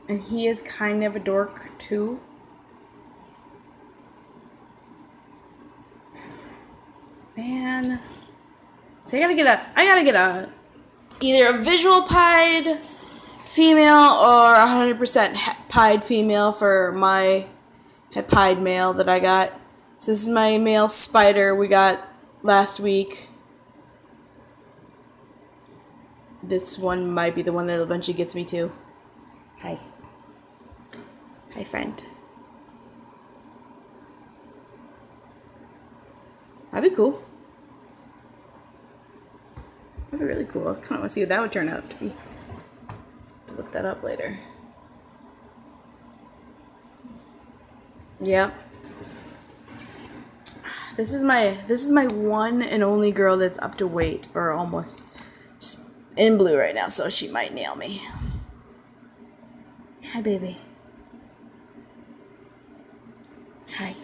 S1: And he is kind of a dork too. Man. So I gotta get a either a visual pied female or 100% pied female for my pied male that I got. So this is my male spider we got last week. This one might be the one that eventually gets me too. Hi. Hi, friend. That'd be cool. That'd be really cool. I kind of want to see what that would turn out to be. To look that up later. Yep. This is my one and only girl that's up to weight, or almost. She's in blue right now, so she might nail me. Hi, baby. Hi.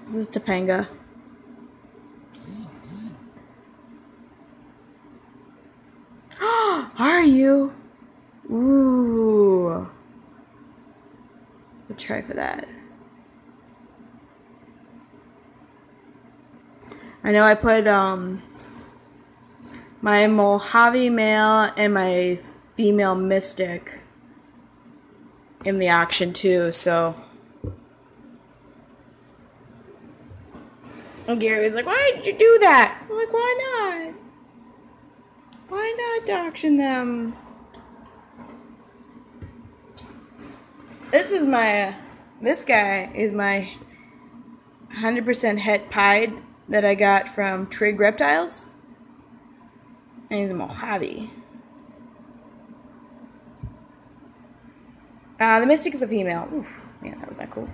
S1: This is Topanga. Are you? Ooh. Let's try for that. I know I put my Mojave male and my female Mystic in the auction too, so. And Gary was like, why did you do that? I'm like, why not? Why not auction them? This guy is my 100% het pied that I got from Trig Reptiles. And he's a Mojave. The Mystic is a female. Oof, man, that was not cool.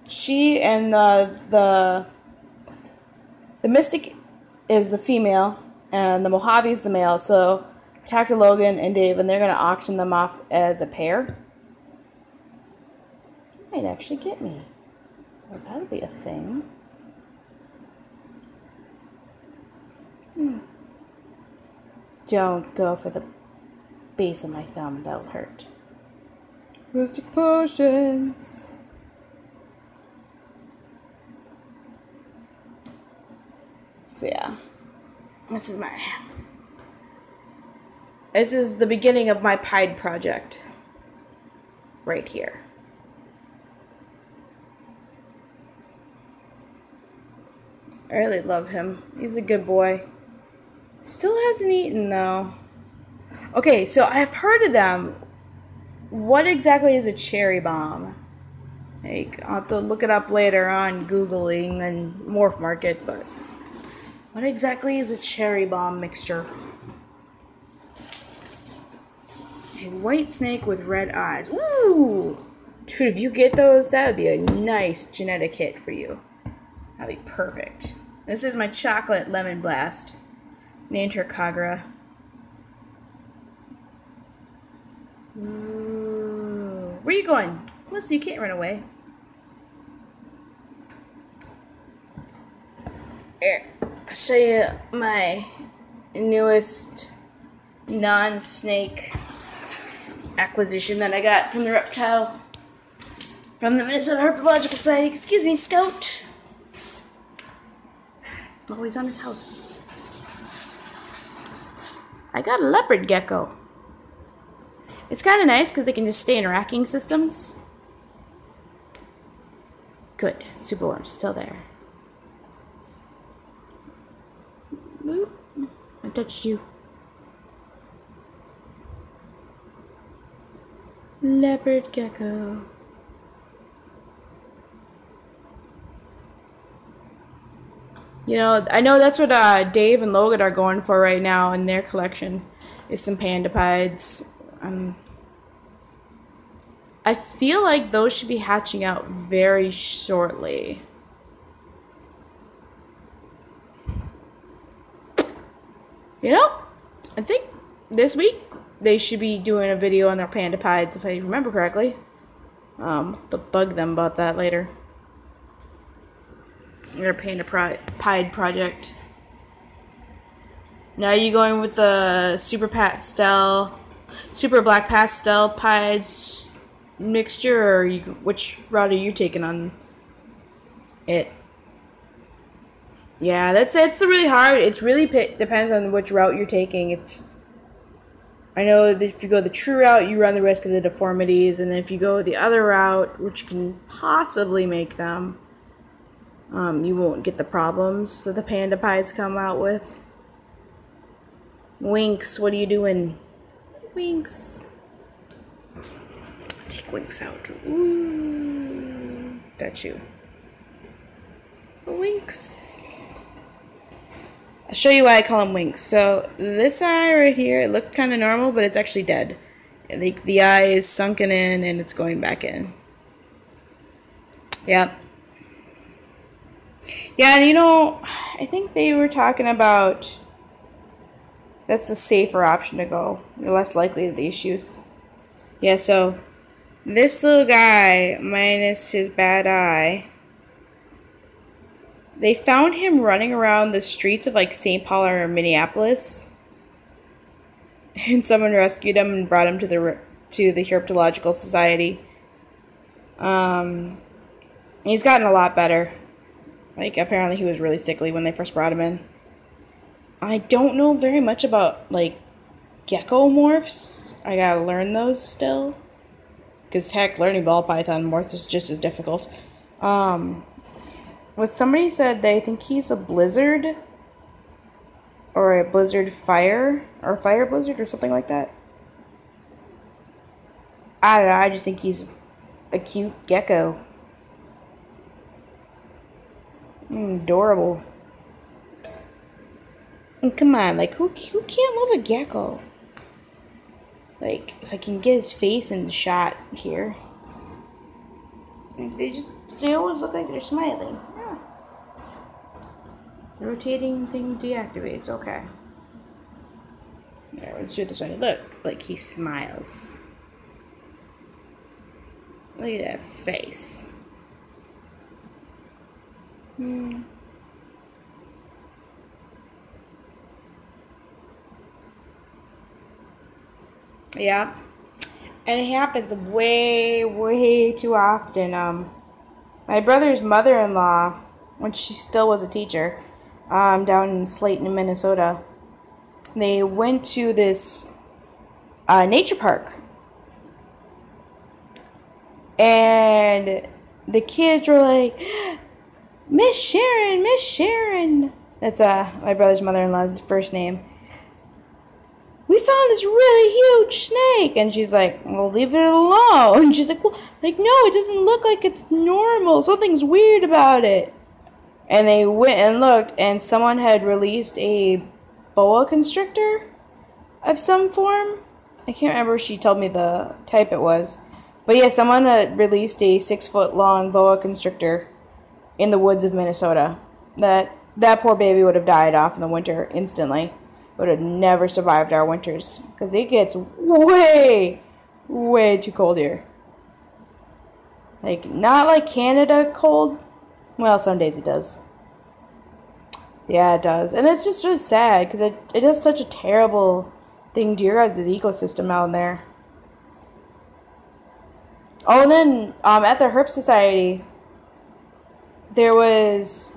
S1: She and the Mystic is the female, and the Mojave is the male. So I talked to Logan and Dave, and they're going to auction them off as a pair. Might actually get me. Well, that'll be a thing. Don't go for the base of my thumb. That'll hurt. Mystic potions. So yeah, this is the beginning of my pied project. Right here. I really love him. He's a good boy. Still hasn't eaten though. Okay, so I've heard of them. What exactly is a cherry bomb? Like, I'll have to look it up later on Googling and Morph Market, but what exactly is a cherry bomb mixture? A white snake with red eyes. Ooh! Dude, if you get those, that would be a nice genetic hit for you. That'd be perfect. This is my chocolate lemon blast. Named her Kagura. Ooh. Where are you going? Calista, you can't run away. Here, I'll show you my newest non-snake acquisition that I got from the Minnesota Herpetological Society. Excuse me, Scout. Always on his house. I got a leopard gecko. It's kind of nice because they can just stay in racking systems. Good. Superworm's still there. Boop. I touched you. Leopard gecko. You know, I know that's what Dave and Logan are going for right now in their collection, is some pandapides. I feel like those should be hatching out very shortly. You know, I think this week they should be doing a video on their pandapides, if I remember correctly. They'll bug them about that later. Their pandapide project. Now you going with the super black pastel pies mixture, or which route are you taking on it? Yeah, it's really hard. It's really depends on which route you're taking. I know that if you go the true route, you run the risk of the deformities, and then if you go the other route, which can possibly make them, you won't get the problems that the pandapides come out with. Winx, what are you doing? Winx. Take Winx out. Ooh, got you. Winx. I'll show you why I call him Winx. So this eye right here, it looked kind of normal, but it's actually dead. The eye is sunken in and it's going back in. Yep. Yeah, and you know, I think they were talking about that's the safer option to go. You're less likely to the issues. Yeah, so this little guy, minus his bad eye, they found him running around the streets of like St. Paul or Minneapolis. And someone rescued him and brought him to the Herpetological Society. He's gotten a lot better. Like, apparently he was really sickly when they first brought him in. I don't know very much about, like, gecko morphs. I gotta learn those still. Because, heck, learning ball python morphs is just as difficult. What somebody said they think he's a blizzard. Or a blizzard fire. Or fire blizzard or something like that. I don't know, I just think he's a cute gecko. Adorable. And come on, like, who can't love a gecko? Like, if I can get his face in the shot here. They always look like they're smiling. Yeah. The rotating thing deactivates, okay. Alright, let's do it this way. Look, like he smiles. Look at that face. Yeah, and it happens way too often. My brother's mother-in-law, when she still was a teacher, down in Slayton, Minnesota, they went to this nature park, and the kids were like, Miss Sharon. That's my brother's mother-in-law's first name. We found this really huge snake. And she's like, well, leave it alone. And she's like, well, like, no, it doesn't look like it's normal. Something's weird about it. And they went and looked, and someone had released a boa constrictor of some form. I can't remember if she told me the type it was. But yeah, someone had released a 6-foot-long boa constrictor in the woods of Minnesota. That poor baby would have died off in the winter instantly. Would have never survived our winters. Because it gets way way too cold here. Like, not like Canada cold. Well, some days it does. Yeah, it does. And it's just really sad because it does such a terrible thing to your guys' ecosystem out there. Oh, and then at the Herp Society, there was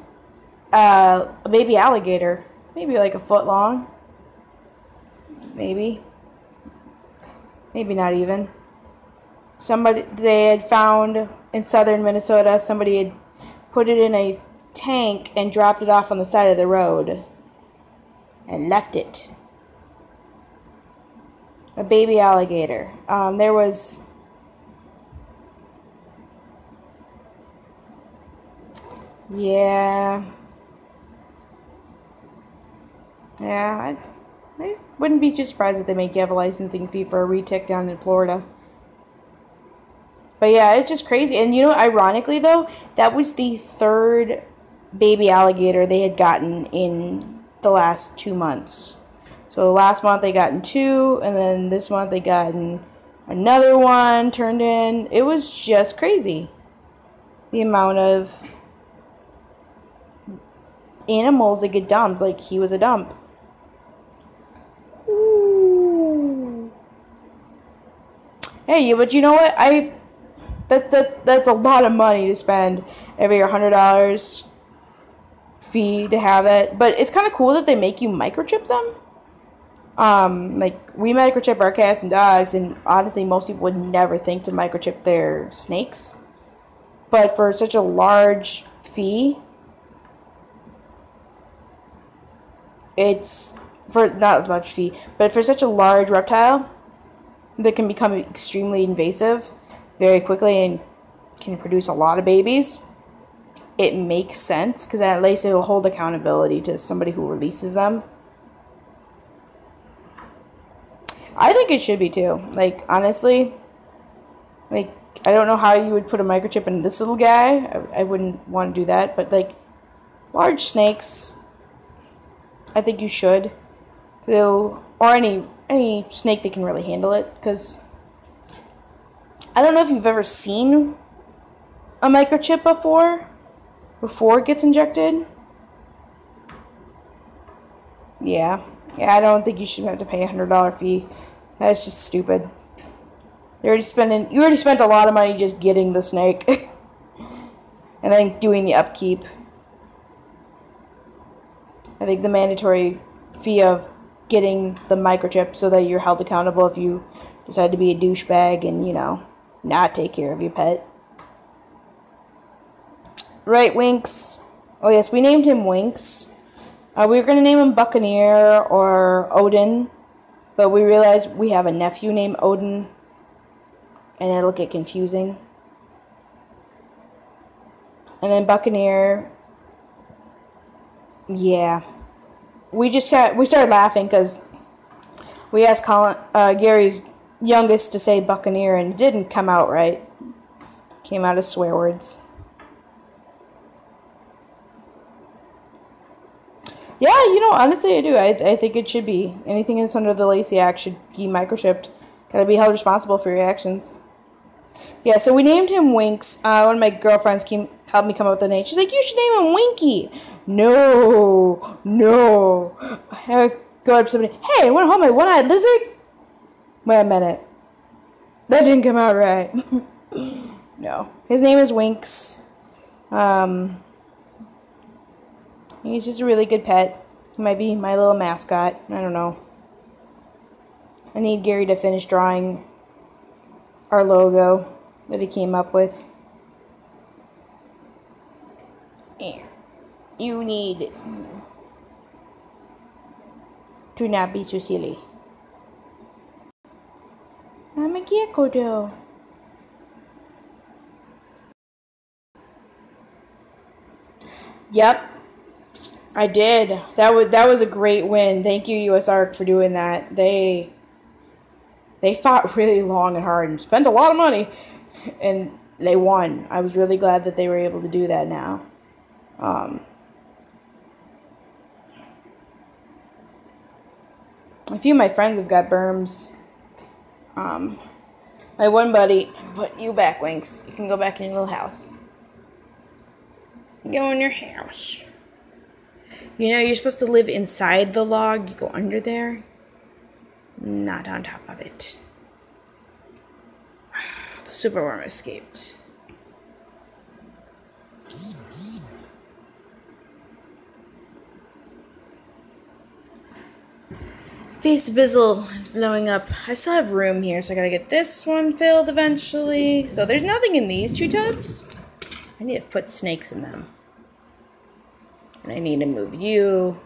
S1: a baby alligator. Maybe like a foot long. Maybe. Maybe not even. They had found in southern Minnesota, somebody had put it in a tank and dropped it off on the side of the road and left it. A baby alligator. There was yeah, I wouldn't be too surprised if they make you have a licensing fee for a retic down in Florida. But yeah, it's just crazy. And you know, ironically though, that was the third baby alligator they had gotten in the last 2 months. So last month they gotten 2, and then this month they gotten another one turned in. It was just crazy. The amount of animals that get dumped. Like, he was a dump. Ooh. Hey, but you know what? That's a lot of money to spend every $100 fee to have that. But it's kind of cool that they make you microchip them. Like, we microchip our cats and dogs, and honestly, most people would never think to microchip their snakes. But for such a large fee, it's for not a large fee, but for such a large reptile that can become extremely invasive very quickly and can produce a lot of babies, it makes sense, because at least it'll hold accountability to somebody who releases them. I think it should be too. Like, honestly, like, I don't know how you would put a microchip in this little guy. I wouldn't want to do that, but like large snakes, I think you should. Or any snake that can really handle it, because I don't know if you've ever seen a microchip before it gets injected. Yeah, I don't think you should have to pay $100 fee. That's just stupid. You already spent a lot of money just getting the snake and then doing the upkeep. I think the mandatory fee of getting the microchip so that you're held accountable if you decide to be a douchebag and, you know, not take care of your pet. Right, Winks. Oh yes, we named him Winks. We were going to name him Buccaneer or Odin, but we realized we have a nephew named Odin, and it'll get confusing. And then Buccaneer, yeah. We started laughing because we asked Gary's youngest to say Buccaneer, and it didn't come out right. It came out as swear words. Yeah, you know, honestly, I do. I think it should be. Anything that's under the Lacey Act should be microchipped. Gotta be held responsible for your actions. Yeah, so we named him Winks. One of my girlfriends helped me come up with the name. She's like, you should name him Winky. No. I go up to somebody, hey, want to hold my one-eyed lizard? Wait a minute. That didn't come out right. No. His name is Winks. He's just a really good pet. He might be my little mascot. I don't know. I need Gary to finish drawing our logo that he came up with. Here. You need to not be so silly. I'm a gecko though. Yep. I did. That was a great win. Thank you, US Ark, for doing that. They fought really long and hard and spent a lot of money, and they won. I was really glad that they were able to do that now. A few of my friends have got Burms. My one buddy, put you back, Winks. You can go back in your little house. Go in your house. You know, you're supposed to live inside the log. You go under there. Not on top of it. The superworm escaped. Face Bizzle is blowing up. I still have room here, so I gotta get this one filled eventually. So there's nothing in these 2 tubs. I need to put snakes in them. And I need to move you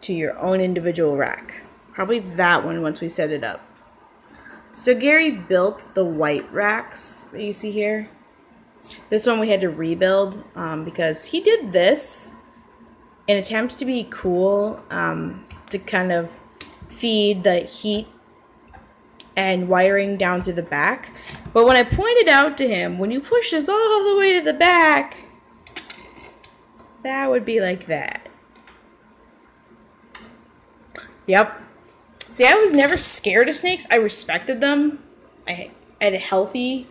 S1: to your own individual rack. Probably that one once we set it up. So Gary built the white racks that you see here. This one we had to rebuild because he did this in attempts to be cool, to kind of feed the heat and wiring down through the back. But when I pointed out to him, when you push this all the way to the back, that would be like that. Yep. See, I was never scared of snakes. I respected them. I had a healthy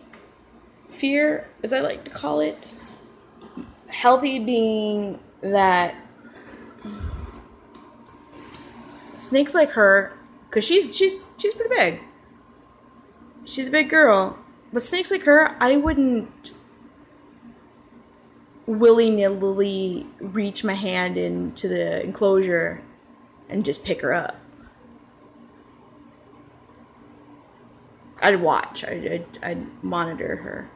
S1: fear, as I like to call it. Healthy being that snakes like her, because she's pretty big. She's a big girl. But snakes like her, I wouldn't willy-nilly reach my hand into the enclosure and just pick her up. I'd watch. I'd monitor her.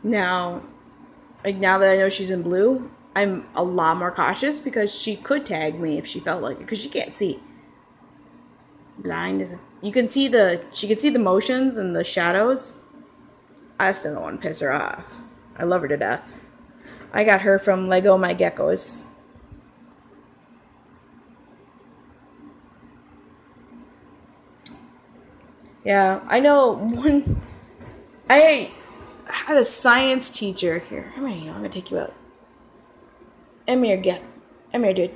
S1: Now, like now that I know she's in blue, I'm a lot more cautious because she could tag me if she felt like it, because she can't see. Blind as a, you can see she can see the motions and the shadows. I still don't want to piss her off. I love her to death. I got her from Lego My Geckos. Yeah, I know one. I had a science teacher here. Come here, I'm gonna take you out. Emir, dude. You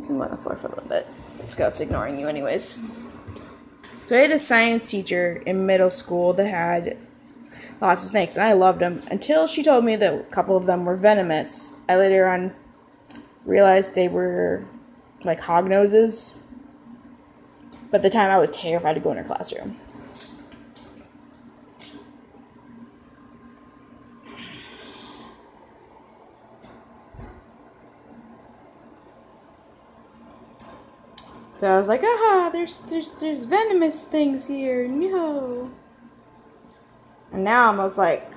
S1: can go on the floor for a little bit. Scout's ignoring you anyways. So I had a science teacher in middle school that had lots of snakes, and I loved them until she told me that a couple of them were venomous. I later on realized they were like hog noses. But at the time I was terrified to go in her classroom. So I was like, there's venomous things here, no. And now I was like,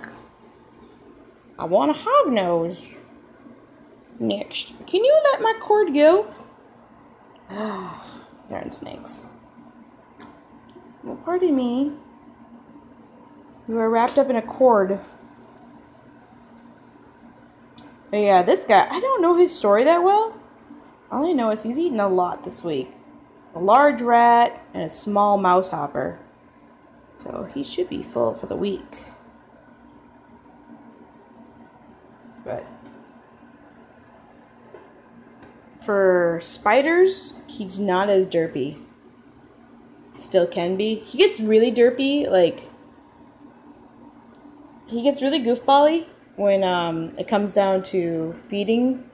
S1: I want a hog nose. Next. Can you let my cord go? Darn snakes. Well, pardon me. You are wrapped up in a cord. But yeah, this guy, I don't know his story that well. All I know is he's eaten a lot this week. A large rat and a small mouse hopper. So he should be full for the week. But for spiders, he's not as derpy. Still can be. He gets really derpy, like he gets really goofbally when it comes down to feeding.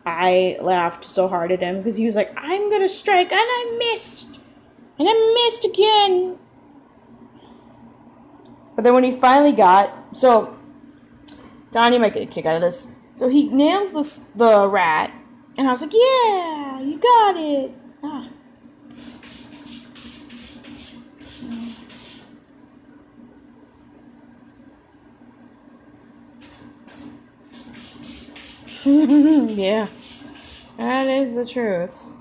S1: I laughed so hard at him because he was like, I'm gonna strike, and I missed. And I missed again. But then when he finally got, so Donnie might get a kick out of this. So he nails the rat, and I was like, yeah, you got it. Ah. Yeah, that is the truth.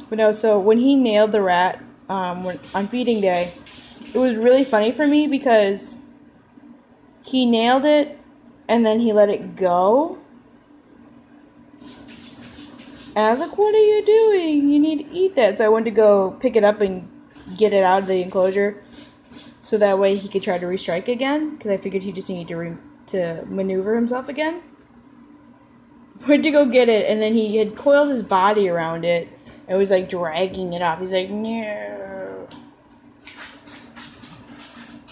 S1: But no, so when he nailed the rat on feeding day, it was really funny for me because he nailed it and then he let it go. And I was like, what are you doing? You need to eat that. So I went to go pick it up and get it out of the enclosure. so that way he could try to restrike again, because I figured he just needed to maneuver himself again. Went to go get it, and then he had coiled his body around it and was like dragging it off. He's like, no,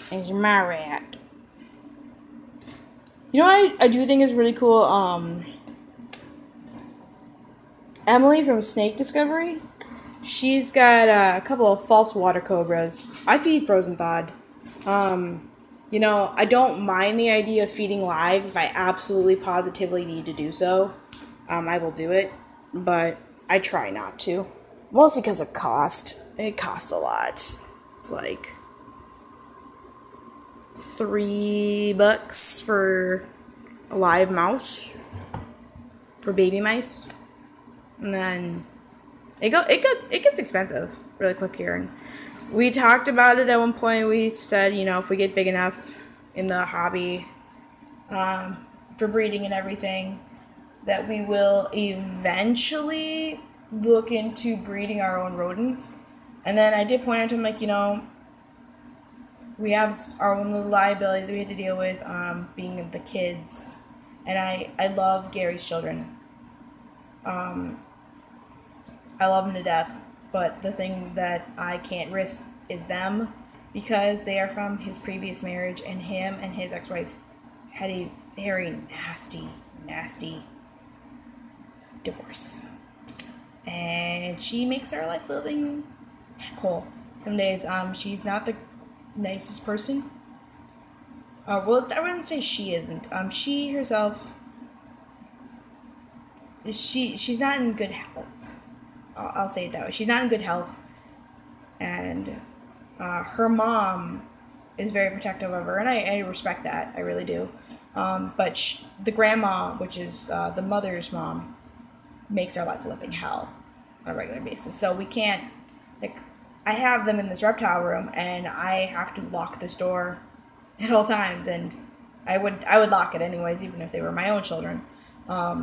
S1: it's my rat. You know what I do think is really cool? Emily from Snake Discovery, she's got a couple of false water cobras. I feed frozen thawed. You know, I don't mind the idea of feeding live if I absolutely positively need to do so. I will do it, but I try not to. Mostly because of cost. It costs a lot. It's like $3 for a live mouse, for baby mice, and then it gets expensive really quick here. And we talked about it at one point. We said, you know, if we get big enough in the hobby for breeding and everything, that we will eventually look into breeding our own rodents. And then I did point out to him, like, you know, we have our own little liabilities we had to deal with, being the kids. And I love Gary's children. I love them to death. But the thing that I can't risk is them, because they are from his previous marriage, and him and his ex-wife had a very nasty divorce. And she makes our life living hell. Some days, she's not the nicest person. Well, I wouldn't say she isn't. She herself, she's not in good health. I'll say it that way. She's not in good health, and her mom is very protective of her, and I respect that. I really do. But the grandma, which is the mother's mom, makes our life a living hell on a regular basis. So we can't, like, I have them in this reptile room, and I have to lock this door at all times, and I would lock it anyways, even if they were my own children,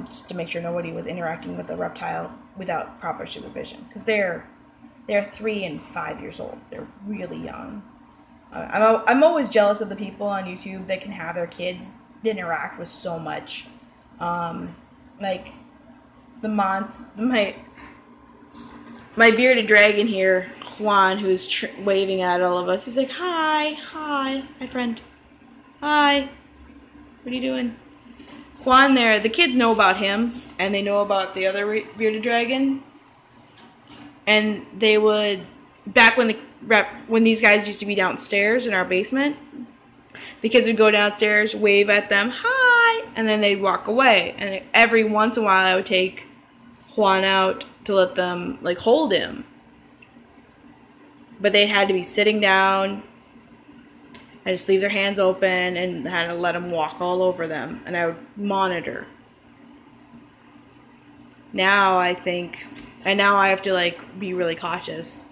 S1: just to make sure nobody was interacting with the reptile without proper supervision, because they're 3 and 5 years old. They're really young. I'm always jealous of the people on YouTube that can have their kids interact with so much. Like my bearded dragon here, Juan, who's waving at all of us. He's like, hi, my friend. Hi. What are you doing? Juan there, the kids know about him, and they know about the other bearded dragon. And they would, back when these guys used to be downstairs in our basement, the kids would go downstairs, wave at them, hi, and then they'd walk away. And every once in a while I would take Juan out to let them, like, hold him. But they had to be sitting down. I just leave their hands open and had to let them walk all over them. And I would monitor. Now I think, and now I have to, like, be really cautious.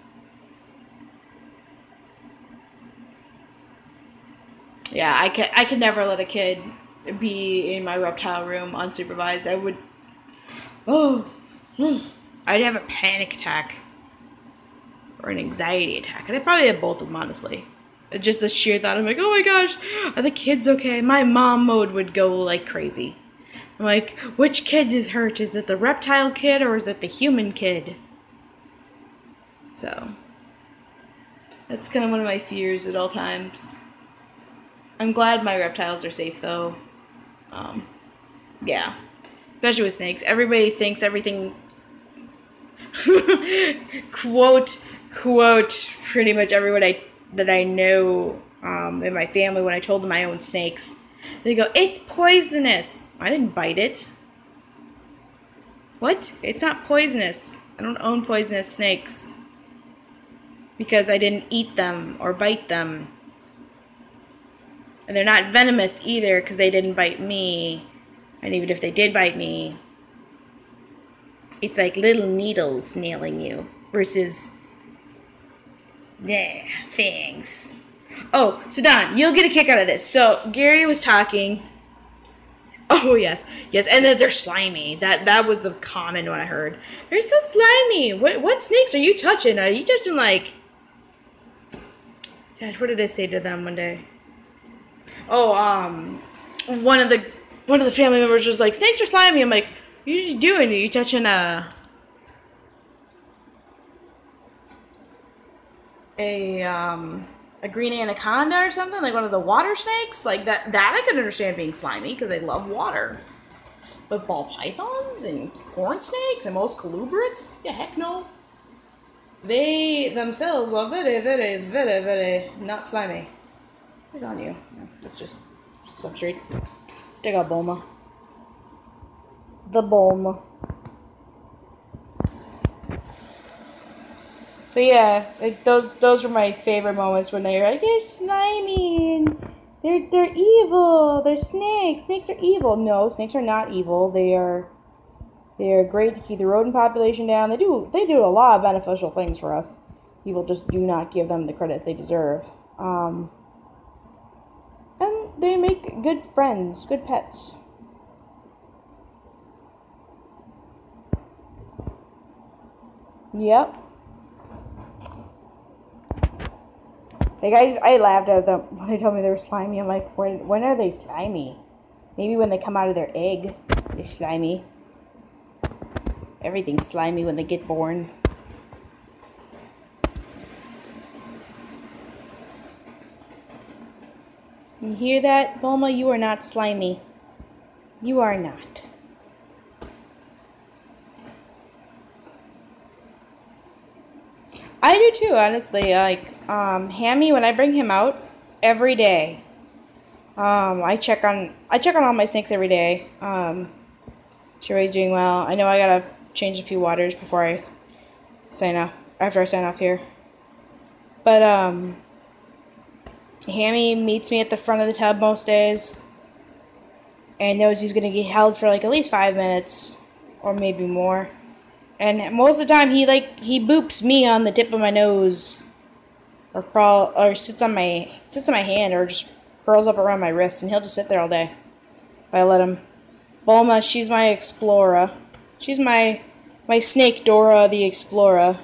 S1: Yeah, I could never let a kid be in my reptile room unsupervised. I would, I'd have a panic attack or an anxiety attack. And I'd probably have both of them, honestly. Just the sheer thought, I'm like, oh my gosh, are the kids okay? My mom mode would go like crazy. I'm like, which kid is hurt? Is it the reptile kid or is it the human kid? So, that's kind of one of my fears at all times. I'm glad my reptiles are safe, though. Yeah. Especially with snakes. Everybody thinks everything... quote, pretty much everyone that I know in my family, when I told them I own snakes, they go, it's poisonous. I didn't bite it. What? It's not poisonous. I don't own poisonous snakes. Because I didn't eat them or bite them. And they're not venomous either, because they didn't bite me. And even if they did bite me, it's like little needles nailing you. Versus, yeah, fangs. Oh, so Don, you'll get a kick out of this. So, Gary was talking. Oh, yes. Yes, and then they're slimy. That was the common one I heard. They're so slimy. What snakes are you touching? Are you touching, like... Gosh, what did I say to them one day? Oh, one of the family members was like, snakes are slimy. I'm like, what are you doing? Are you touching a green anaconda or something, like one of the water snakes? Like that I could understand being slimy because they love water. But ball pythons and corn snakes and most colubrids? Yeah, heck no. They themselves are very, very, very, very not slimy. What's on you? Let's just substrate. Take out Bulma. The Bulma. But yeah, like those were my favorite moments when they were like, they're slimy and they're evil. They're snakes. Snakes are evil. No, snakes are not evil. They are great to keep the rodent population down. They do a lot of beneficial things for us. People just do not give them the credit they deserve. And they make good friends, good pets. Yep. Like, I laughed at them when they told me they were slimy. I'm like, when are they slimy? Maybe when they come out of their egg, they're slimy. Everything's slimy when they get born. You hear that, Bulma? You are not slimy. You are not. I do too, honestly. Like, Hammy, when I bring him out every day, I check on all my snakes every day. Everybody's doing well. I know I gotta change a few waters before I sign off. After I sign off here, but Hammy meets me at the front of the tub most days, and knows he's gonna get held for like at least 5 minutes, or maybe more. And most of the time, he boops me on the tip of my nose, or sits on my hand, or just curls up around my wrist, and he'll just sit there all day if I let him. Bulma, she's my explorer. She's my snake Dora the Explorer.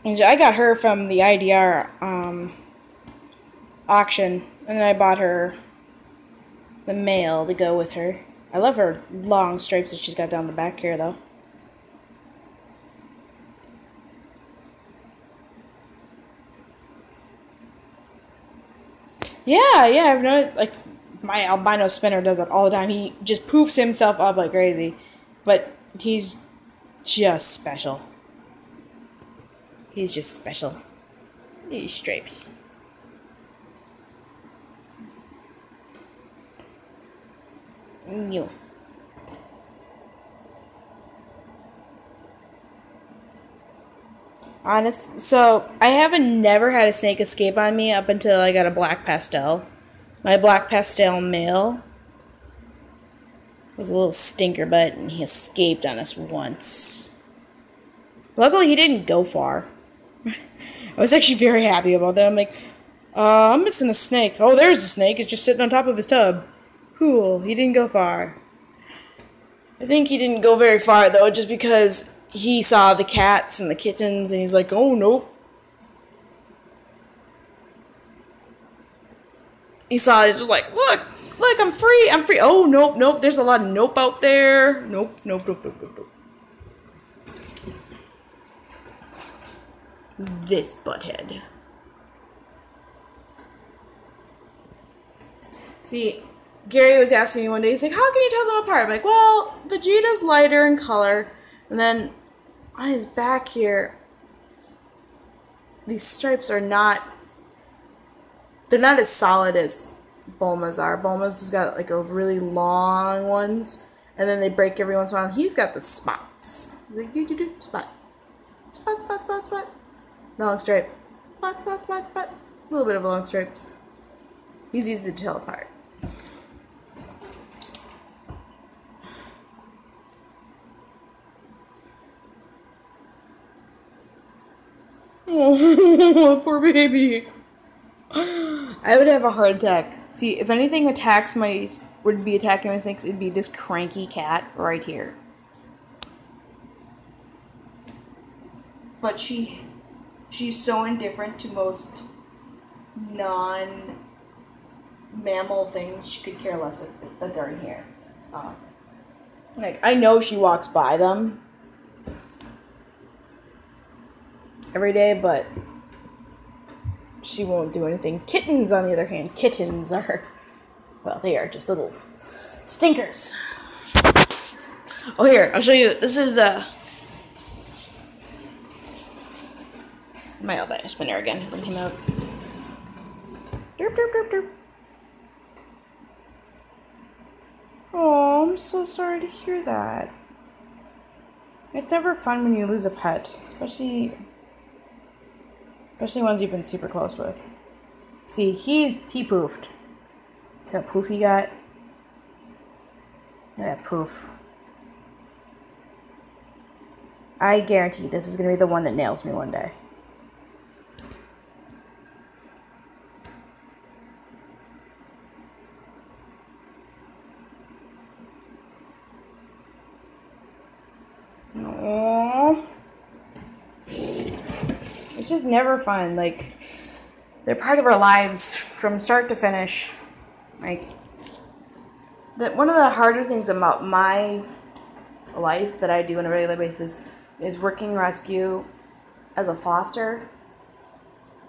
S1: And I got her from the IDR auction, and then I bought her the male to go with her. I love her long stripes that she's got down the back here, though. Yeah, I've noticed, like, my albino spinner does that all the time. He just poofs himself up like crazy. But he's just special. He's just special. These stripes. You. So I haven't never had a snake escape on me up until I got a black pastel. My black pastel male was a little stinker butt, and he escaped on us once. Luckily, he didn't go far. I was actually very happy about that. I'm like, I'm missing a snake. Oh, there's a snake. It's just sitting on top of his tub. Cool. He didn't go far. I think he didn't go very far, though, just because he saw the cats and the kittens, and he's like, oh, nope. He saw it, he's just like, look, I'm free. Oh, nope, there's a lot of nope out there. Nope. This butthead. See, Gary was asking me one day, he's like, how can you tell them apart? I'm like, well, Vegeta's lighter in color, and then on his back here, these stripes are not, they're not as solid as Bulma's are. Bulma's has got like a really long ones, and then they break every once in a while. He's got the spots. Like, spot. Long stripe. Spot. A little bit of long stripes. He's easy to tell apart. Oh, poor baby. I would have a heart attack. See, if anything would be attacking my snakes, it'd be this cranky cat right here. But she She's so indifferent to most non-mammal things. She could care less that they're in here. Like, I know she walks by them every day, but she won't do anything. Kittens, on the other hand, kittens are, well, they are just little stinkers. Oh, here, I'll show you. This is my albino spinner again. Bring him out. Derp, derp, derp, derp. Oh, I'm so sorry to hear that. It's never fun when you lose a pet, especially ones you've been super close with. See, he poofed. See that poof he got? Look at that poof. I guarantee this is going to be the one that nails me one day. Aww. It's just never fun. Like, they're part of our lives from start to finish. Like, one of the harder things about my life that I do on a regular basis is working rescue as a foster.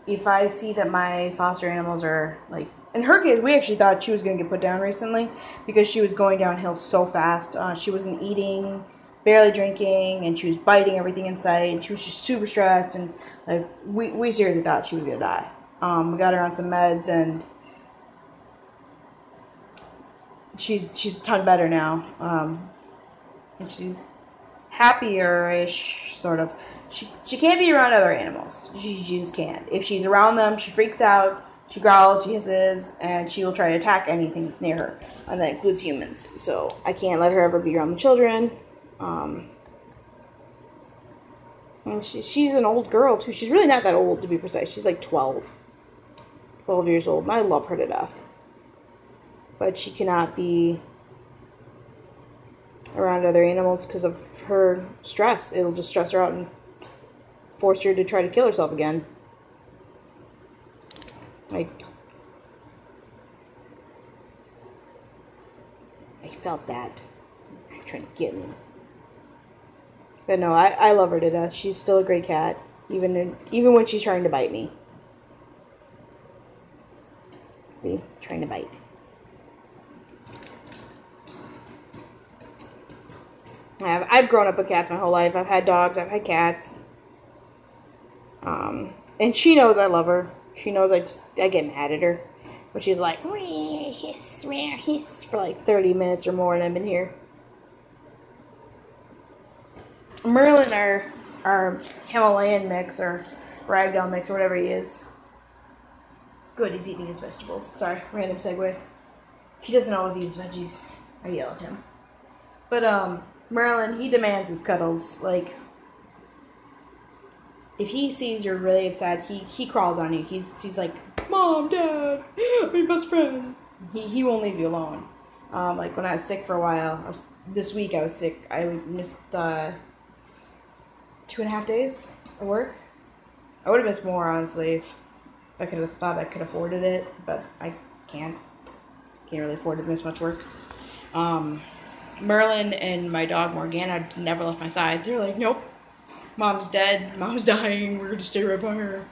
S1: If I see that my foster animals are, like, in her case, we actually thought she was going to get put down recently because she was going downhill so fast. She wasn't eating, barely drinking, and she was biting everything in sight, and she was just super stressed, and like we seriously thought she was going to die. We got her on some meds, and she's a ton better now, and she's happier-ish, sort of. She can't be around other animals. She just can't. If she's around them, she freaks out, she growls, she hisses, and she will try to attack anything that's near her, and that includes humans. So I can't let her ever be around the children. And she's an old girl, too. She's really not that old, to be precise. She's like 12 years old, and I love her to death. But she cannot be around other animals because of her stress. It'll just stress her out and force her to try to kill herself again. Like, I felt that. She's trying to get me. But no, I love her to death. She's still a great cat, even when she's trying to bite me. See? Trying to bite. I've grown up with cats my whole life. I've had dogs. I've had cats. And she knows I love her. She knows I get mad at her. But she's like, hiss, hiss, for like 30 minutes or more, and I've been here. Merlin, our Himalayan mix, or ragdoll mix, or whatever he is. Good, he's eating his vegetables. Sorry, random segue. He doesn't always eat his veggies. I yell at him. But, Merlin, he demands his cuddles. Like, if he sees you're really upset, he crawls on you. He's like, Mom, Dad, I'm your best friend. He won't leave you alone. Like, when I was sick for a while, this week I was sick. I missed, 2.5 days of work. I would have missed more, honestly, if I could have thought I could have afforded it, but I can't. Can't really afford to miss much work. Merlin and my dog Morgana never left my side. They're like, nope, Mom's dead, Mom's dying, we're gonna stay right by her.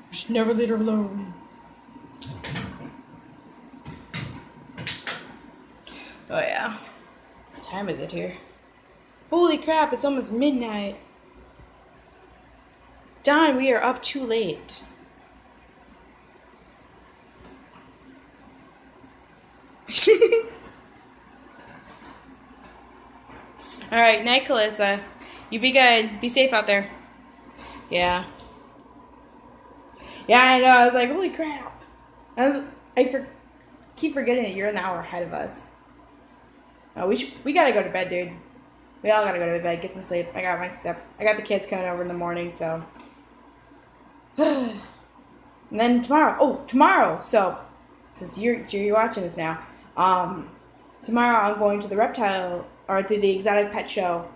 S1: We should never leave her alone. Oh yeah. What time is it here? Holy crap, it's almost midnight. Don, we are up too late. Alright, night, Calissa. You be good. Be safe out there. Yeah. Yeah, I know. I was like, holy crap. Keep forgetting that you're an hour ahead of us. Oh, we gotta go to bed, dude. We all gotta go to bed, get some sleep. I got the kids coming over in the morning, so. And then tomorrow. So, since you're watching this now, tomorrow I'm going to the exotic pet show,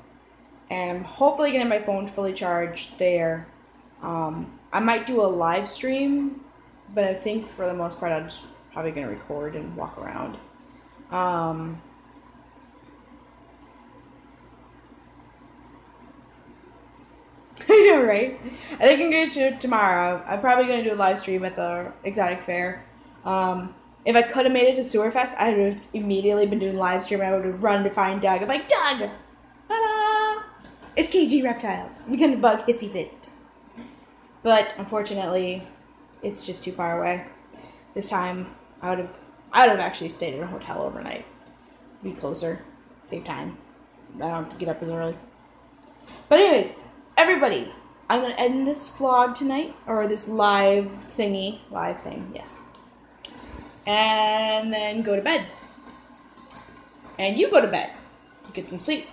S1: and I'm hopefully getting my phone fully charged there. I might do a live stream, but I think for the most part I'm just probably going to record and walk around. I know, right? I think I'm going to do it tomorrow. I'm probably going to do a live stream at the Exotic Fair. If I could have made it to Sewerfest, I would have immediately been doing live stream. I would have run to find Doug. I'm like, Doug! Ta-da! It's KG Reptiles. We're going to bug Hissy Fit. But unfortunately, it's just too far away. This time, I would have actually stayed in a hotel overnight. Be closer. Save time. I don't have to get up as early. But anyways, everybody, I'm going to end this vlog tonight. Or this live thing, yes. And then go to bed. And you go to bed. Get some sleep.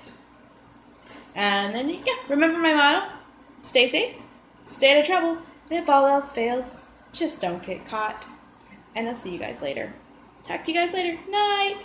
S1: And then, yeah, remember my motto. Stay safe. Stay out of trouble. And if all else fails, just don't get caught. And I'll see you guys later. Talk to you guys later. Night.